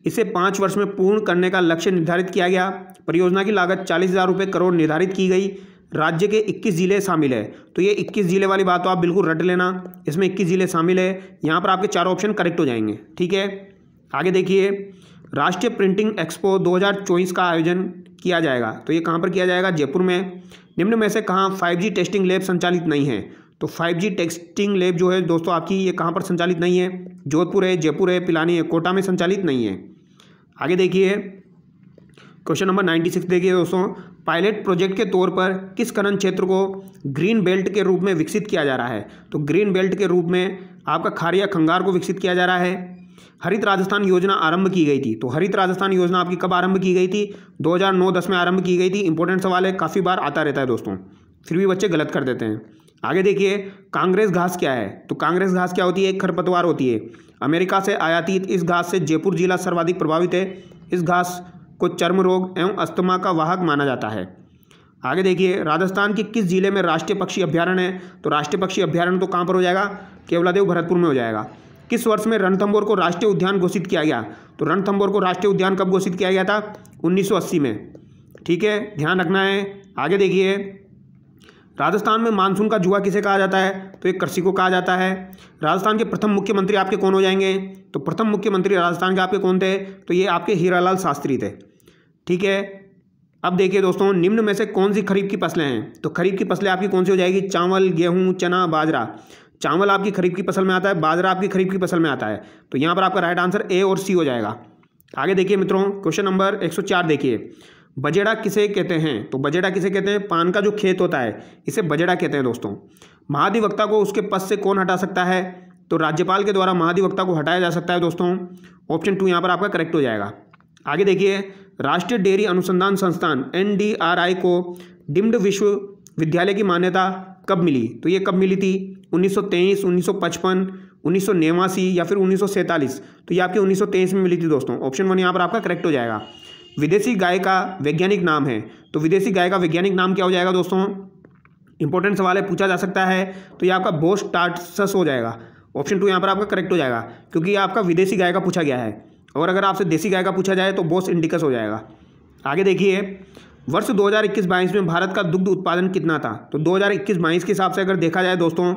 इसे 5 वर्ष में पूर्ण करने का लक्ष्य निर्धारित किया गया। परियोजना की लागत 40,000 रुपये करोड़ निर्धारित की गई। राज्य के 21 जिले शामिल है। तो ये 21 जिले वाली बात तो आप बिल्कुल रट लेना, इसमें 21 जिले शामिल है। यहाँ पर आपके 4 ऑप्शन करेक्ट हो जाएंगे। ठीक है, आगे देखिए, राष्ट्रीय प्रिंटिंग एक्सपो 2024 का आयोजन किया जाएगा। तो ये कहाँ पर किया जाएगा? जयपुर में। निम्न में से कहाँ 5G टेस्टिंग लैब संचालित नहीं है? तो 5G टेस्टिंग लैब जो है दोस्तों आपकी ये कहाँ पर संचालित नहीं है? जोधपुर है, जयपुर है, पिलानी है, कोटा में संचालित नहीं है। आगे देखिए क्वेश्चन नंबर 96 देखिए दोस्तों, पायलट प्रोजेक्ट के तौर पर किस खनन क्षेत्र को ग्रीन बेल्ट के रूप में विकसित किया जा रहा है? तो ग्रीन बेल्ट के रूप में आपका खारिया खंगार को विकसित किया जा रहा है। हरित राजस्थान योजना आरंभ की गई थी, तो हरित राजस्थान योजना आपकी कब आरंभ की गई थी? 2009-10 में आरंभ की गई थी। इंपॉर्टेंट सवाल है, काफ़ी बार आता रहता है दोस्तों, फिर भी बच्चे गलत कर देते हैं। आगे देखिए कांग्रेस घास क्या है? तो कांग्रेस घास क्या होती है? एक खरपतवार होती है। अमेरिका से आयातित इस घास से जयपुर जिला सर्वाधिक प्रभावित है। इस घास को चर्म रोग एवं अस्थमा का वाहक माना जाता है। आगे देखिए राजस्थान के किस जिले में राष्ट्रीय पक्षी अभ्यारण्य है? तो राष्ट्रीय पक्षी अभ्यारण्य तो कहाँ पर हो जाएगा? केवलादेव भरतपुर में हो जाएगा। किस वर्ष में रणथंभौर को राष्ट्रीय उद्यान घोषित किया गया? तो रणथंभौर को राष्ट्रीय उद्यान कब घोषित किया गया था? 1980 में। ठीक है, ध्यान रखना है। आगे देखिए राजस्थान में मानसून का जुआ किसे कहा जाता है? तो एक कृषि को कहा जाता है। राजस्थान के प्रथम मुख्यमंत्री आपके कौन हो जाएंगे? तो प्रथम मुख्यमंत्री राजस्थान के आपके कौन थे? तो ये आपके हीरालाल शास्त्री थे। ठीक है, अब देखिए दोस्तों निम्न में से कौन सी खरीफ की फसलें हैं? तो खरीफ की फसलें आपकी कौन सी हो जाएगी? चावल, गेहूं, चना, बाजरा। चावल आपकी खरीफ की फसल में आता है, बाजरा आपकी खरीफ की फसल में आता है। तो यहाँ पर आपका राइट आंसर ए और सी हो जाएगा। आगे देखिए मित्रों क्वेश्चन नंबर 104 देखिए, बजेड़ा किसे कहते हैं? तो बजेड़ा किसे कहते हैं? पान का जो खेत होता है इसे बजेड़ा कहते हैं दोस्तों। महाधिवक्ता को उसके पद से कौन हटा सकता है? तो राज्यपाल के द्वारा महाधिवक्ता को हटाया जा सकता है दोस्तों। ऑप्शन 2 यहाँ पर आपका करेक्ट हो जाएगा। आगे देखिए राष्ट्रीय डेयरी अनुसंधान संस्थान NDRI को डीम्ड विश्वविद्यालय की मान्यता कब मिली? तो ये कब मिली थी? 1923, 1955, 1989 या फिर 1947? तो ये आपके 1923 में मिली थी दोस्तों। ऑप्शन 1 यहाँ पर आपका करेक्ट हो जाएगा। विदेशी गाय का वैज्ञानिक नाम है, तो विदेशी गाय का वैज्ञानिक नाम क्या हो जाएगा दोस्तों? इंपॉर्टेंट सवाल है, पूछा जा सकता है। तो ये आपका बोस टार्टस हो जाएगा। ऑप्शन 2 यहाँ पर आपका करेक्ट हो जाएगा, क्योंकि ये आपका विदेशी गाय का पूछा गया है। और अगर आपसे देसी गाय का पूछा जाए तो बोस इंडिकस हो जाएगा। आगे देखिए वर्ष 2021-22 में भारत का दुग्ध उत्पादन कितना था? तो 2021-22 के हिसाब से अगर देखा जाए दोस्तों,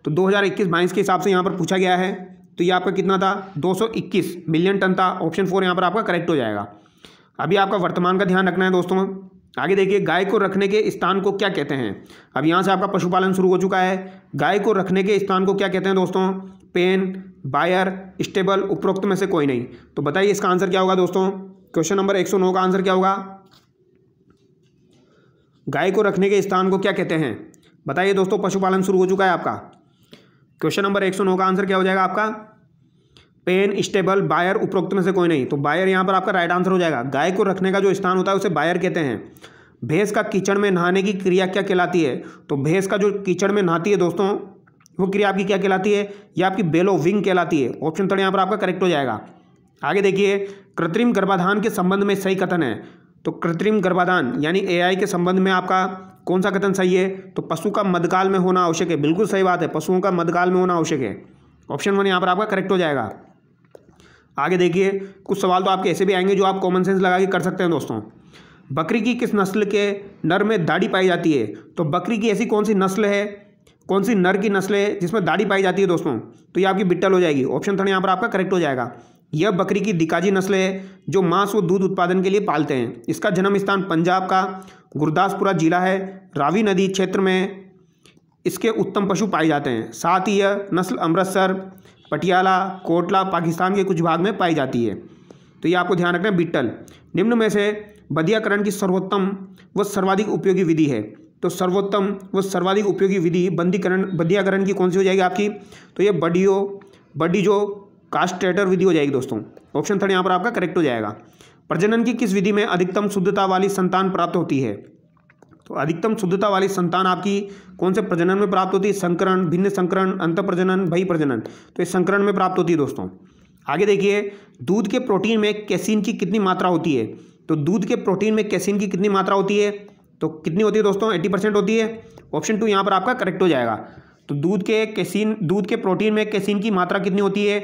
तो 2021-22 के हिसाब से यहाँ पर पूछा गया है। तो ये आपका कितना था? 221 मिलियन टन था। ऑप्शन 4 यहाँ पर आपका करेक्ट हो जाएगा। अभी आपका वर्तमान का ध्यान रखना है दोस्तों। आगे देखिए गाय को रखने के स्थान को क्या कहते हैं? अब यहाँ से आपका पशुपालन शुरू हो चुका है। गाय को रखने के स्थान को क्या कहते हैं दोस्तों? पेन, बायर, स्टेबल, उपरोक्त में से कोई नहीं। तो बताइए इसका आंसर क्या होगा दोस्तों? क्वेश्चन नंबर 109 का आंसर क्या होगा? गाय को रखने के स्थान को क्या कहते हैं? बताइए दोस्तों, पशुपालन शुरू हो चुका है आपका। क्वेश्चन नंबर 109 का आंसर क्या हो जाएगा आपका? पेन, स्टेबल, बायर, उपरोक्त में से कोई नहीं। तो बायर यहाँ पर आपका राइट आंसर हो जाएगा। गाय को रखने का जो स्थान होता है उसे बायर कहते हैं। भैंस का कीचड़ में नहाने की क्रिया क्या कहलाती है? तो भैंस का जो कीचड़ में नहाती है दोस्तों वो क्रिया आपकी क्या कहलाती है? यह आपकी बेलोविंग कहलाती है। ऑप्शन 3 यहाँ पर आपका करेक्ट हो जाएगा। आगे देखिए कृत्रिम गर्भाधान के संबंध में सही कथन है। तो कृत्रिम गर्भाधान यानी AI के संबंध में आपका कौन सा कथन सही है? तो पशु का मध्यकाल में होना आवश्यक है। बिल्कुल सही बात है, पशुओं का मध्यकाल में होना आवश्यक है। ऑप्शन 1 यहाँ पर आपका करेक्ट हो जाएगा। आगे देखिए कुछ सवाल तो आपके ऐसे भी आएंगे जो आप कॉमन सेंस लगा के कर सकते हैं दोस्तों। बकरी की किस नस्ल के नर में दाढ़ी पाई जाती है? तो बकरी की ऐसी कौन सी नस्ल है, कौन सी नर की नस्ल है जिसमें दाढ़ी पाई जाती है दोस्तों? तो ये आपकी बिट्टल हो जाएगी। ऑप्शन 3 यहाँ पर आपका करेक्ट हो जाएगा। यह बकरी की दिकाजी नस्ल है जो मांस व दूध उत्पादन के लिए पालते हैं। इसका जन्म स्थान पंजाब का गुरदासपुरा जिला है। रावी नदी क्षेत्र में इसके उत्तम पशु पाए जाते हैं। साथ ही यह नस्ल अमृतसर, पटियाला, कोटला, पाकिस्तान के कुछ भाग में पाई जाती है। तो ये आपको ध्यान रखना है बिट्टल। निम्न में से बधियाकरण की सर्वोत्तम व सर्वाधिक उपयोगी विधि है। तो सर्वोत्तम व सर्वाधिक उपयोगी विधि बधियाकरण की कौन सी हो जाएगी आपकी? तो ये बडियो कास्ट्रेटर विधि हो जाएगी दोस्तों। ऑप्शन 3 यहाँ पर आपका करेक्ट हो जाएगा। प्रजनन की किस विधि में अधिकतम शुद्धता वाली संतान प्राप्त होती है? तो अधिकतम शुद्धता वाली संतान आपकी कौन से प्रजनन में प्राप्त होती है? संकरण, भिन्न संकरण, अंत प्रजनन, बही प्रजनन। तो इस संकरण में प्राप्त होती है दोस्तों। आगे देखिए दूध के प्रोटीन में कैसीन की कितनी मात्रा होती है? तो दूध के प्रोटीन में कैसीन की कितनी मात्रा होती है? तो कितनी होती है दोस्तों? 80% होती है। ऑप्शन 2 यहाँ पर आपका करेक्ट हो जाएगा। तो दूध के प्रोटीन में कैसीन की मात्रा कितनी होती है?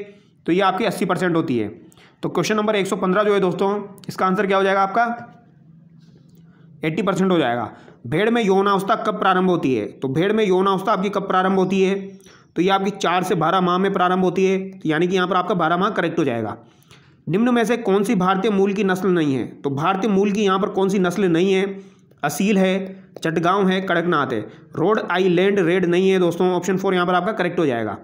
तो ये आपकी 80% होती है। तो क्वेश्चन नंबर 115 जो है दोस्तों इसका आंसर क्या हो जाएगा आपका? 80% हो जाएगा। भेड़ में यौनावस्था कब प्रारंभ होती है? तो भेड़ में यौनावस्था आपकी कब प्रारंभ होती है? तो ये आपकी 4 से 12 माह में प्रारंभ होती है। यानी कि यहाँ पर आपका 12 माह करेक्ट हो जाएगा। निम्न में से कौन सी भारतीय मूल की नस्ल नहीं है? तो भारतीय मूल की यहाँ पर कौन सी नस्ल नहीं है? असील है, चटगांव है, कड़कनाथ है। रोड आइलैंड रेड नहीं है दोस्तों, ऑप्शन 4 यहाँ पर आपका करेक्ट हो जाएगा।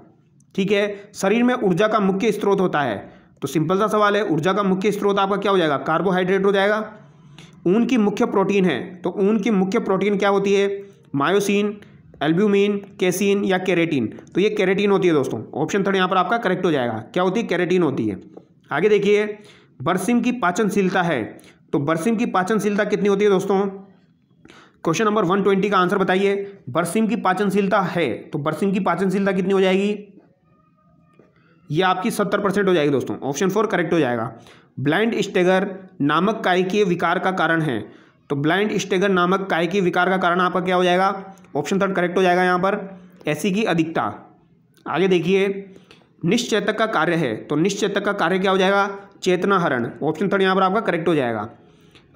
ठीक है, शरीर में ऊर्जा का मुख्य स्रोत होता है, तो सिंपल सा सवाल है, ऊर्जा का मुख्य स्रोत आपका क्या हो जाएगा, कार्बोहाइड्रेट हो जाएगा। ऊन की मुख्य प्रोटीन है, तो ऊन की मुख्य प्रोटीन क्या होती है, मायोसिन, एल्ब्यूमिन, कैसीन या केरेटिन, तो ये केरेटिन होती है दोस्तों, ऑप्शन 3 यहाँ पर आपका करेक्ट हो जाएगा। क्या होती है, केरेटिन होती है। आगे देखिए, बरसिम की पाचनशीलता है, तो बरसिम की पाचनशीलता कितनी होती है दोस्तों, क्वेश्चन नंबर 120 का आंसर बताइए। बरसिम की पाचनशीलता है, तो बरसिम की पाचनशीलता कितनी हो जाएगी, ये आपकी 70% हो जाएगी दोस्तों, ऑप्शन 4 करेक्ट हो जाएगा। ब्लाइंड स्टेगर नामक कायिकीय विकार का कारण है, तो ब्लाइंड स्टेगर नामक कायिकीय विकार का कारण आपका क्या हो जाएगा, ऑप्शन 3 करेक्ट हो जाएगा यहाँ पर, एसी की अधिकता। आगे देखिए, निश्चेतक का कार्य है, तो निश्चेतक का कार्य क्या हो जाएगा, चेतनाहरण, ऑप्शन 3 यहाँ पर आपका करेक्ट हो जाएगा।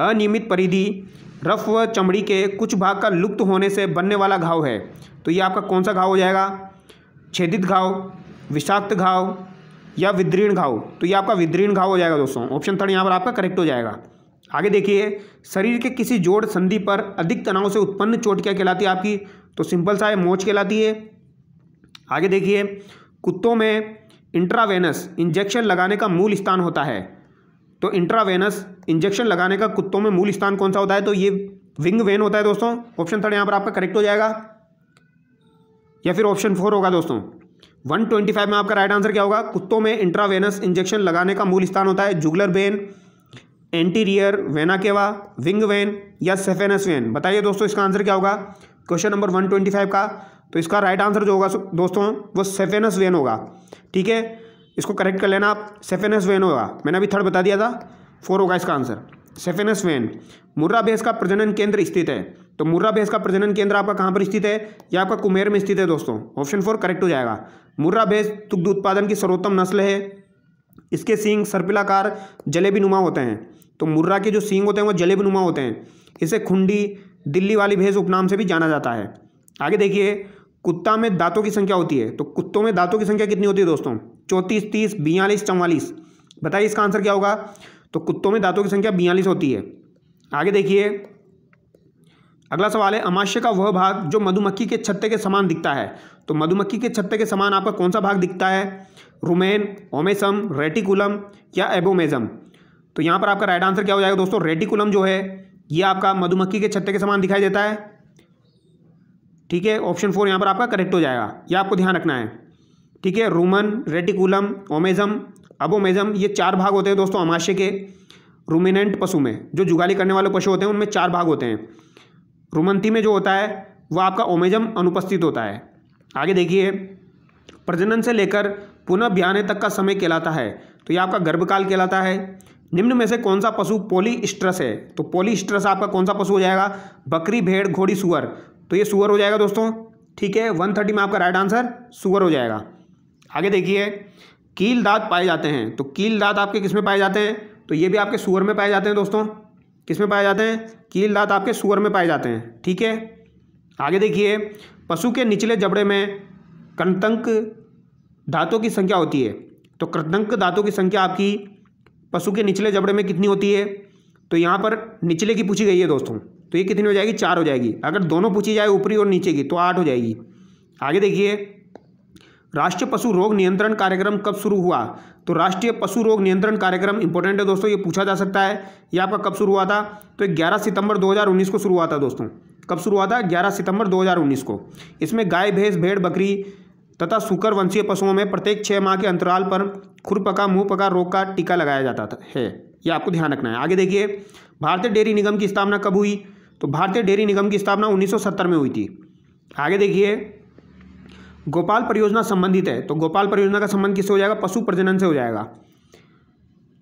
अनियमित परिधि रफ व चमड़ी के कुछ भाग का लुप्त होने से बनने वाला घाव है, तो ये आपका कौन सा घाव हो जाएगा, छेदित घाव, विषाक्त घाव या विद्रीर्ण घाव, तो ये आपका विद्रीर्ण घाव हो जाएगा दोस्तों, ऑप्शन 3 यहाँ पर आपका करेक्ट हो जाएगा। आगे देखिए, शरीर के किसी जोड़ संधि पर अधिक तनाव से उत्पन्न चोट क्या कहलाती है आपकी, तो सिंपल सा है, मोच कहलाती है। आगे देखिए, कुत्तों में इंट्रावेनस इंजेक्शन लगाने का मूल स्थान होता है, तो इंट्रावेनस इंजेक्शन लगाने का कुत्तों में मूल स्थान कौन सा होता है, तो ये विंग वेन होता है दोस्तों, ऑप्शन 3 यहाँ पर आपका करेक्ट हो जाएगा, या फिर ऑप्शन 4 होगा दोस्तों। 125 में आपका राइट आंसर क्या होगा, कुत्तों में इंट्रावेनस इंजेक्शन लगाने का मूल स्थान होता है jugular vein, anterior vena cava, wing when या सेफेनस वेन, बताइए दोस्तों इसका आंसर क्या होगा क्वेश्चन नंबर 125 का, तो इसका राइट आंसर जो होगा दोस्तों वो सेफेनस वेन होगा। ठीक है, इसको करेक्ट कर लेना आप, सेफेनस वेन होगा, मैंने अभी 3 बता दिया था, 4 होगा इसका आंसर, सेफेनस वेन। मुर्रा भैंस का प्रजनन केंद्र स्थित है, तो मुर्रा भैंस का प्रजनन केंद्र आपका कहाँ पर स्थित है, यह आपका कुम्हेर में स्थित है दोस्तों, ऑप्शन 4 करेक्ट हो जाएगा। मुर्रा भैंस दुग्ध उत्पादन की सर्वोत्तम नस्ल है, इसके सींग सर्पिलाकार जलेबी नुमा होते हैं, तो मुर्रा के जो सींग होते हैं वो जलेबी नुमा होते हैं, इसे खुंडी दिल्ली वाली भैंस उपनाम से भी जाना जाता है। आगे देखिए, कुत्ता में दांतों की संख्या होती है, तो कुत्तों में दांतों की संख्या कितनी होती है दोस्तों, 34, 30, 42, 44, बताइए इसका आंसर क्या होगा, तो कुत्तों में दांतों की संख्या 42 होती है। आगे देखिए, अगला सवाल है, अमाशय का वह भाग जो मधुमक्खी के छत्ते के समान दिखता है, तो मधुमक्खी के छत्ते के समान आपका कौन सा भाग दिखता है, रुमेन, ओमेसम, रेटिकुलम या एबोमेजम, तो यहाँ पर आपका राइट आंसर क्या हो जाएगा दोस्तों, रेटिकुलम जो है ये आपका मधुमक्खी के छत्ते के समान दिखाई देता है। ठीक है, ऑप्शन 4 यहाँ पर आपका करेक्ट हो जाएगा, ये आपको ध्यान रखना है। ठीक है, रूमन, रेटिकुलम, ओमेजम, अबोमेजम, ये 4 भाग होते हैं दोस्तों अमाशय के। रूमिनेंट पशु में, जो जुगाली करने वाले पशु होते हैं उनमें 4 भाग होते हैं। रुमंती में जो होता है वह आपका ओमेजम अनुपस्थित होता है। आगे देखिए, प्रजनन से लेकर पुनः ब्याने तक का समय कहलाता है, तो यह आपका गर्भकाल कहलाता है। निम्न में से कौन सा पशु पॉलीस्ट्रस है, तो पॉलीस्ट्रस आपका कौन सा पशु हो जाएगा, बकरी, भेड़, घोड़ी, सुअर, तो ये सुअर हो जाएगा दोस्तों। ठीक है, 130 में आपका राइट आंसर सुअर हो जाएगा। आगे देखिए, कील दांत पाए जाते हैं, तो कील दांत आपके किस में पाए जाते हैं, तो ये भी आपके सुअर में पाए जाते हैं दोस्तों, किस में पाए जाते हैं, कील दांत आपके सुअर में पाए जाते हैं। ठीक है, आगे देखिए, पशु के निचले जबड़े में कृंतक दांतों की संख्या होती है, तो कृंतक दांतों की संख्या आपकी पशु के निचले जबड़े में कितनी होती है, तो यहाँ पर निचले की पूछी गई है दोस्तों, तो ये कितनी हो जाएगी, 4 हो जाएगी। अगर दोनों पूछी जाए ऊपरी और नीचे की तो 8 हो जाएगी। आगे देखिए, राष्ट्रीय पशु रोग नियंत्रण कार्यक्रम कब शुरू हुआ, तो राष्ट्रीय पशु रोग नियंत्रण कार्यक्रम इंपॉर्टेंट है दोस्तों, ये पूछा जा सकता है, ये आपका कब शुरू हुआ था, तो 11 सितंबर 2019 को शुरू हुआ था दोस्तों। कब शुरू हुआ था, 11 सितंबर 2019 को। इसमें गाय, भैंस, भेड़, बकरी तथा सूकर वंशीय पशुओं में प्रत्येक 6 माह के अंतराल पर खुरपका मुंहपका रोग का टीका लगाया जाता है, ये आपको ध्यान रखना है। आगे देखिए, भारतीय डेयरी निगम की स्थापना कब हुई, तो भारतीय डेयरी निगम की स्थापना 1970 में हुई थी। आगे देखिए, गोपाल परियोजना संबंधित है, तो गोपाल परियोजना का संबंध किससे हो जाएगा, पशु प्रजनन से हो जाएगा,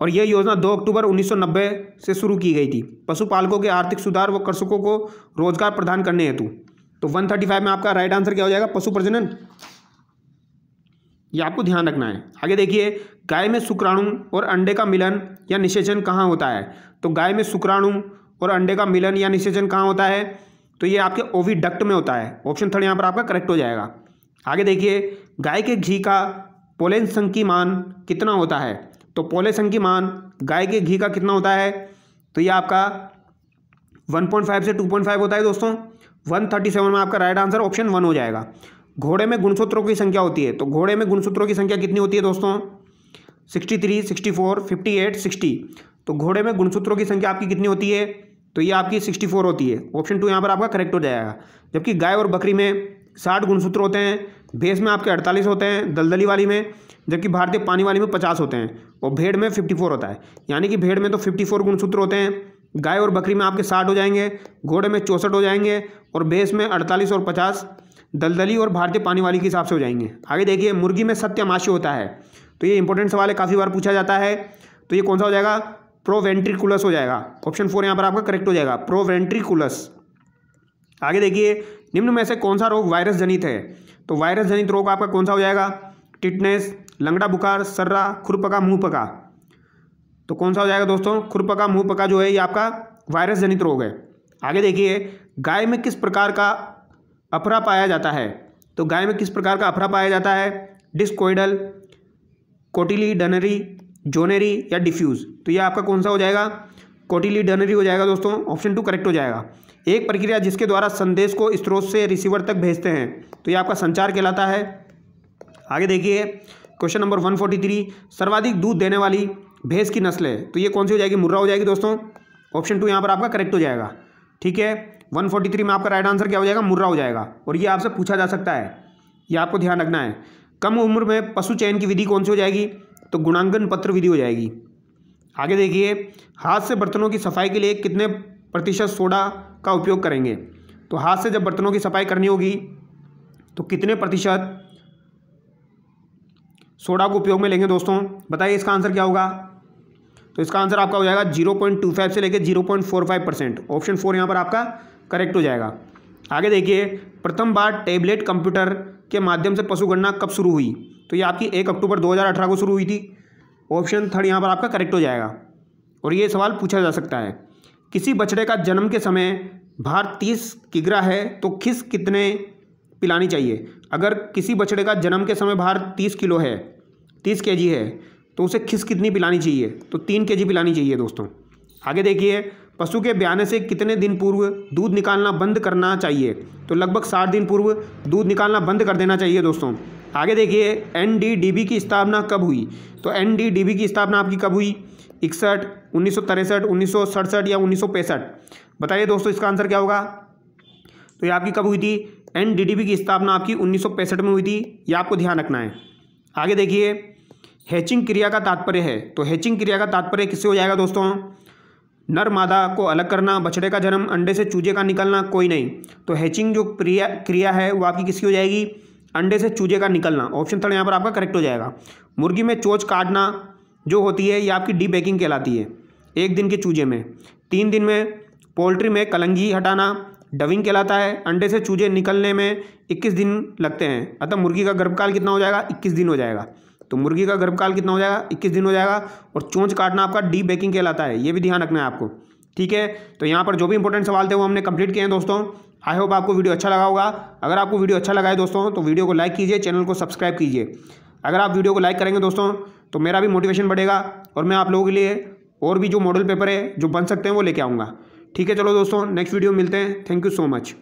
और यह योजना 2 अक्टूबर 1990 से शुरू की गई थी, पशुपालकों के आर्थिक सुधार व कृषकों को रोजगार प्रदान करने हेतु। तो 135 में आपका राइट आंसर क्या हो जाएगा, पशु प्रजनन, ये आपको ध्यान रखना है। आगे देखिए, गाय में शुक्राणु और अंडे का मिलन या निषेचन कहाँ होता है, तो गाय में शुक्राणु और अंडे का मिलन या निषेचन कहाँ होता है, तो ये आपके ओविडक्ट में होता है, ऑप्शन 3 यहाँ पर आपका करेक्ट हो जाएगा। आगे देखिए, गाय के घी का पोलेन संकी मान कितना होता है, तो पोले संकी मान गाय के घी का कितना होता है, तो ये आपका 1.5 से 2.5 होता है दोस्तों, 137 में आपका राइट आंसर ऑप्शन 1 हो जाएगा। घोड़े में गुणसूत्रों की संख्या होती है, तो घोड़े में गुणसूत्रों की संख्या कितनी होती है दोस्तों? 63, 64, 58, 60। तो घोड़े में गुणसूत्रों की संख्या आपकी कितनी होती है? तो ये आपकी 64 होती है। ऑप्शन 2 यहाँ पर आपका करेक्ट हो जाएगा। जबकि गाय और बकरी में 60 गुणसूत्र होते हैं, भैंस में आपके 48 होते हैं दलदली वाली में, जबकि भारतीय पानी वाली में 50 होते हैं, और भेड़ में 54 होता है। यानी कि भेड़ में तो 54 गुणसूत्र होते हैं, गाय और बकरी में आपके 60 हो जाएंगे, घोड़े में 64 हो जाएंगे, और भैंस में 48 और 50 दलदली और भारतीय पानी वाली के हिसाब से हो जाएंगे। आगे देखिए, मुर्गी में सत्यमाशी होता है, तो ये इंपॉर्टेंट सवाल है, काफ़ी बार पूछा जाता है। तो ये कौन सा हो जाएगा? प्रोवेंट्रिकुलस हो जाएगा। ऑप्शन 4 यहाँ पर आपका करेक्ट हो जाएगा, प्रोवेंट्रिकुलस। आगे देखिए, निम्न में से कौन सा रोग वायरस जनित है? तो वायरस जनित रोग आपका कौन सा हो जाएगा? टिटनेस, लंगड़ा बुखार, सर्रा, खुरपका, मुंह पका। तो कौन सा हो जाएगा दोस्तों? खुरपका मुंह पका जो है ये आपका वायरस जनित रोग है। आगे देखिए, गाय में किस प्रकार का अफरा पाया जाता है? तो गाय में किस प्रकार का अफरा पाया जाता है? डिस्कोइडल, कोटिलीडनरी, जोनेरी या डिफ्यूज। तो ये आपका कौन सा हो जाएगा? कोटिलीडनरी हो जाएगा दोस्तों। ऑप्शन 2 करेक्ट हो जाएगा। एक प्रक्रिया जिसके द्वारा संदेश को स्रोत से रिसीवर तक भेजते हैं, तो ये आपका संचार कहलाता है। आगे देखिए, क्वेश्चन नंबर 143, सर्वाधिक दूध देने वाली भैंस की नस्ल है, तो ये कौन सी हो जाएगी? मुर्रा हो जाएगी दोस्तों। ऑप्शन 2 यहाँ पर आपका करेक्ट हो जाएगा। ठीक है, 143 में आपका राइट आंसर क्या हो जाएगा? मुर्रा हो जाएगा। और ये आपसे पूछा जा सकता है, ये आपको ध्यान रखना है। कम उम्र में पशु चयन की विधि कौन सी हो जाएगी? तो गुणांकन पत्र विधि हो जाएगी। आगे देखिए, हाथ से बर्तनों की सफाई के लिए कितने प्रतिशत सोडा का उपयोग करेंगे? तो हाथ से जब बर्तनों की सफाई करनी होगी तो कितने प्रतिशत सोडा को उपयोग में लेंगे दोस्तों? बताइए इसका आंसर क्या होगा? तो इसका आंसर आपका हो जाएगा 0.25 से लेकर 0.45%। ऑप्शन 4 यहाँ पर आपका करेक्ट हो जाएगा। आगे देखिए, प्रथम बार टैबलेट कंप्यूटर के माध्यम से पशु गणना कब शुरू हुई? तो ये आपकी 1 अक्टूबर 2018 को शुरू हुई थी। ऑप्शन 3 यहाँ पर आपका करेक्ट हो जाएगा। और ये सवाल पूछा जा सकता है, किसी बछड़े का जन्म के समय भार 30 किग्रा है तो खिस कितने पिलानी चाहिए? अगर किसी बछड़े का जन्म के समय भार 30 किलो है, 30 kg है, तो उसे खिस कितनी पिलानी चाहिए? तो 3 kg पिलानी चाहिए दोस्तों। आगे देखिए, पशु के ब्याने से कितने दिन पूर्व दूध निकालना बंद करना चाहिए? तो लगभग 60 दिन पूर्व दूध निकालना बंद कर देना चाहिए दोस्तों। आगे देखिए, एनडीडीबी की स्थापना कब हुई? तो एनडीडीबी की स्थापना आपकी कब हुई? 61, 1963, 1967 या 1965? बताइए दोस्तों इसका आंसर क्या होगा? तो ये आपकी कब हुई थी? एनडीडीबी की स्थापना आपकी 1965 में हुई थी, ये आपको ध्यान रखना है। आगे देखिए, हैचिंग क्रिया का तात्पर्य है, तो हैचिंग क्रिया का तात्पर्य किससे हो जाएगा दोस्तों? नर मादा को अलग करना, बछड़े का जन्म, अंडे से चूजे का निकलना, कोई नहीं। तो हैचिंग जो क्रिया है वो आपकी किसकी हो जाएगी? अंडे से चूजे का निकलना। ऑप्शन 3 यहाँ पर आपका करेक्ट हो जाएगा। मुर्गी में चोंच काटना जो होती है ये आपकी डीबैगिंग कहलाती है, 1 दिन के चूजे में। 3 दिन में पोल्ट्री में कलंगी हटाना डविंग कहलाता है। अंडे से चूजे निकलने में 21 दिन लगते हैं, अतः मुर्गी का गर्भकाल कितना हो जाएगा? 21 दिन हो जाएगा। तो मुर्गी का गर्भकाल कितना हो जाएगा? 21 दिन हो जाएगा। और चोंच काटना आपका डीबैगिंग कहलाता है, ये भी ध्यान रखना है आपको। ठीक है, तो यहाँ पर जो भी इंपॉर्टेंट सवाल थे वो हमने कंप्लीट किए हैं दोस्तों। आई होप आपको वीडियो अच्छा लगा होगा। अगर आपको वीडियो अच्छा लगा है दोस्तों तो वीडियो को लाइक कीजिए, चैनल को सब्सक्राइब कीजिए। अगर आप वीडियो को लाइक करेंगे दोस्तों तो मेरा भी मोटिवेशन बढ़ेगा और मैं आप लोगों के लिए और भी जो मॉडल पेपर है जो बन सकते हैं वो लेके आऊँगा। ठीक है, चलो दोस्तों नेक्स्ट वीडियो मिलते हैं। Thank you so much.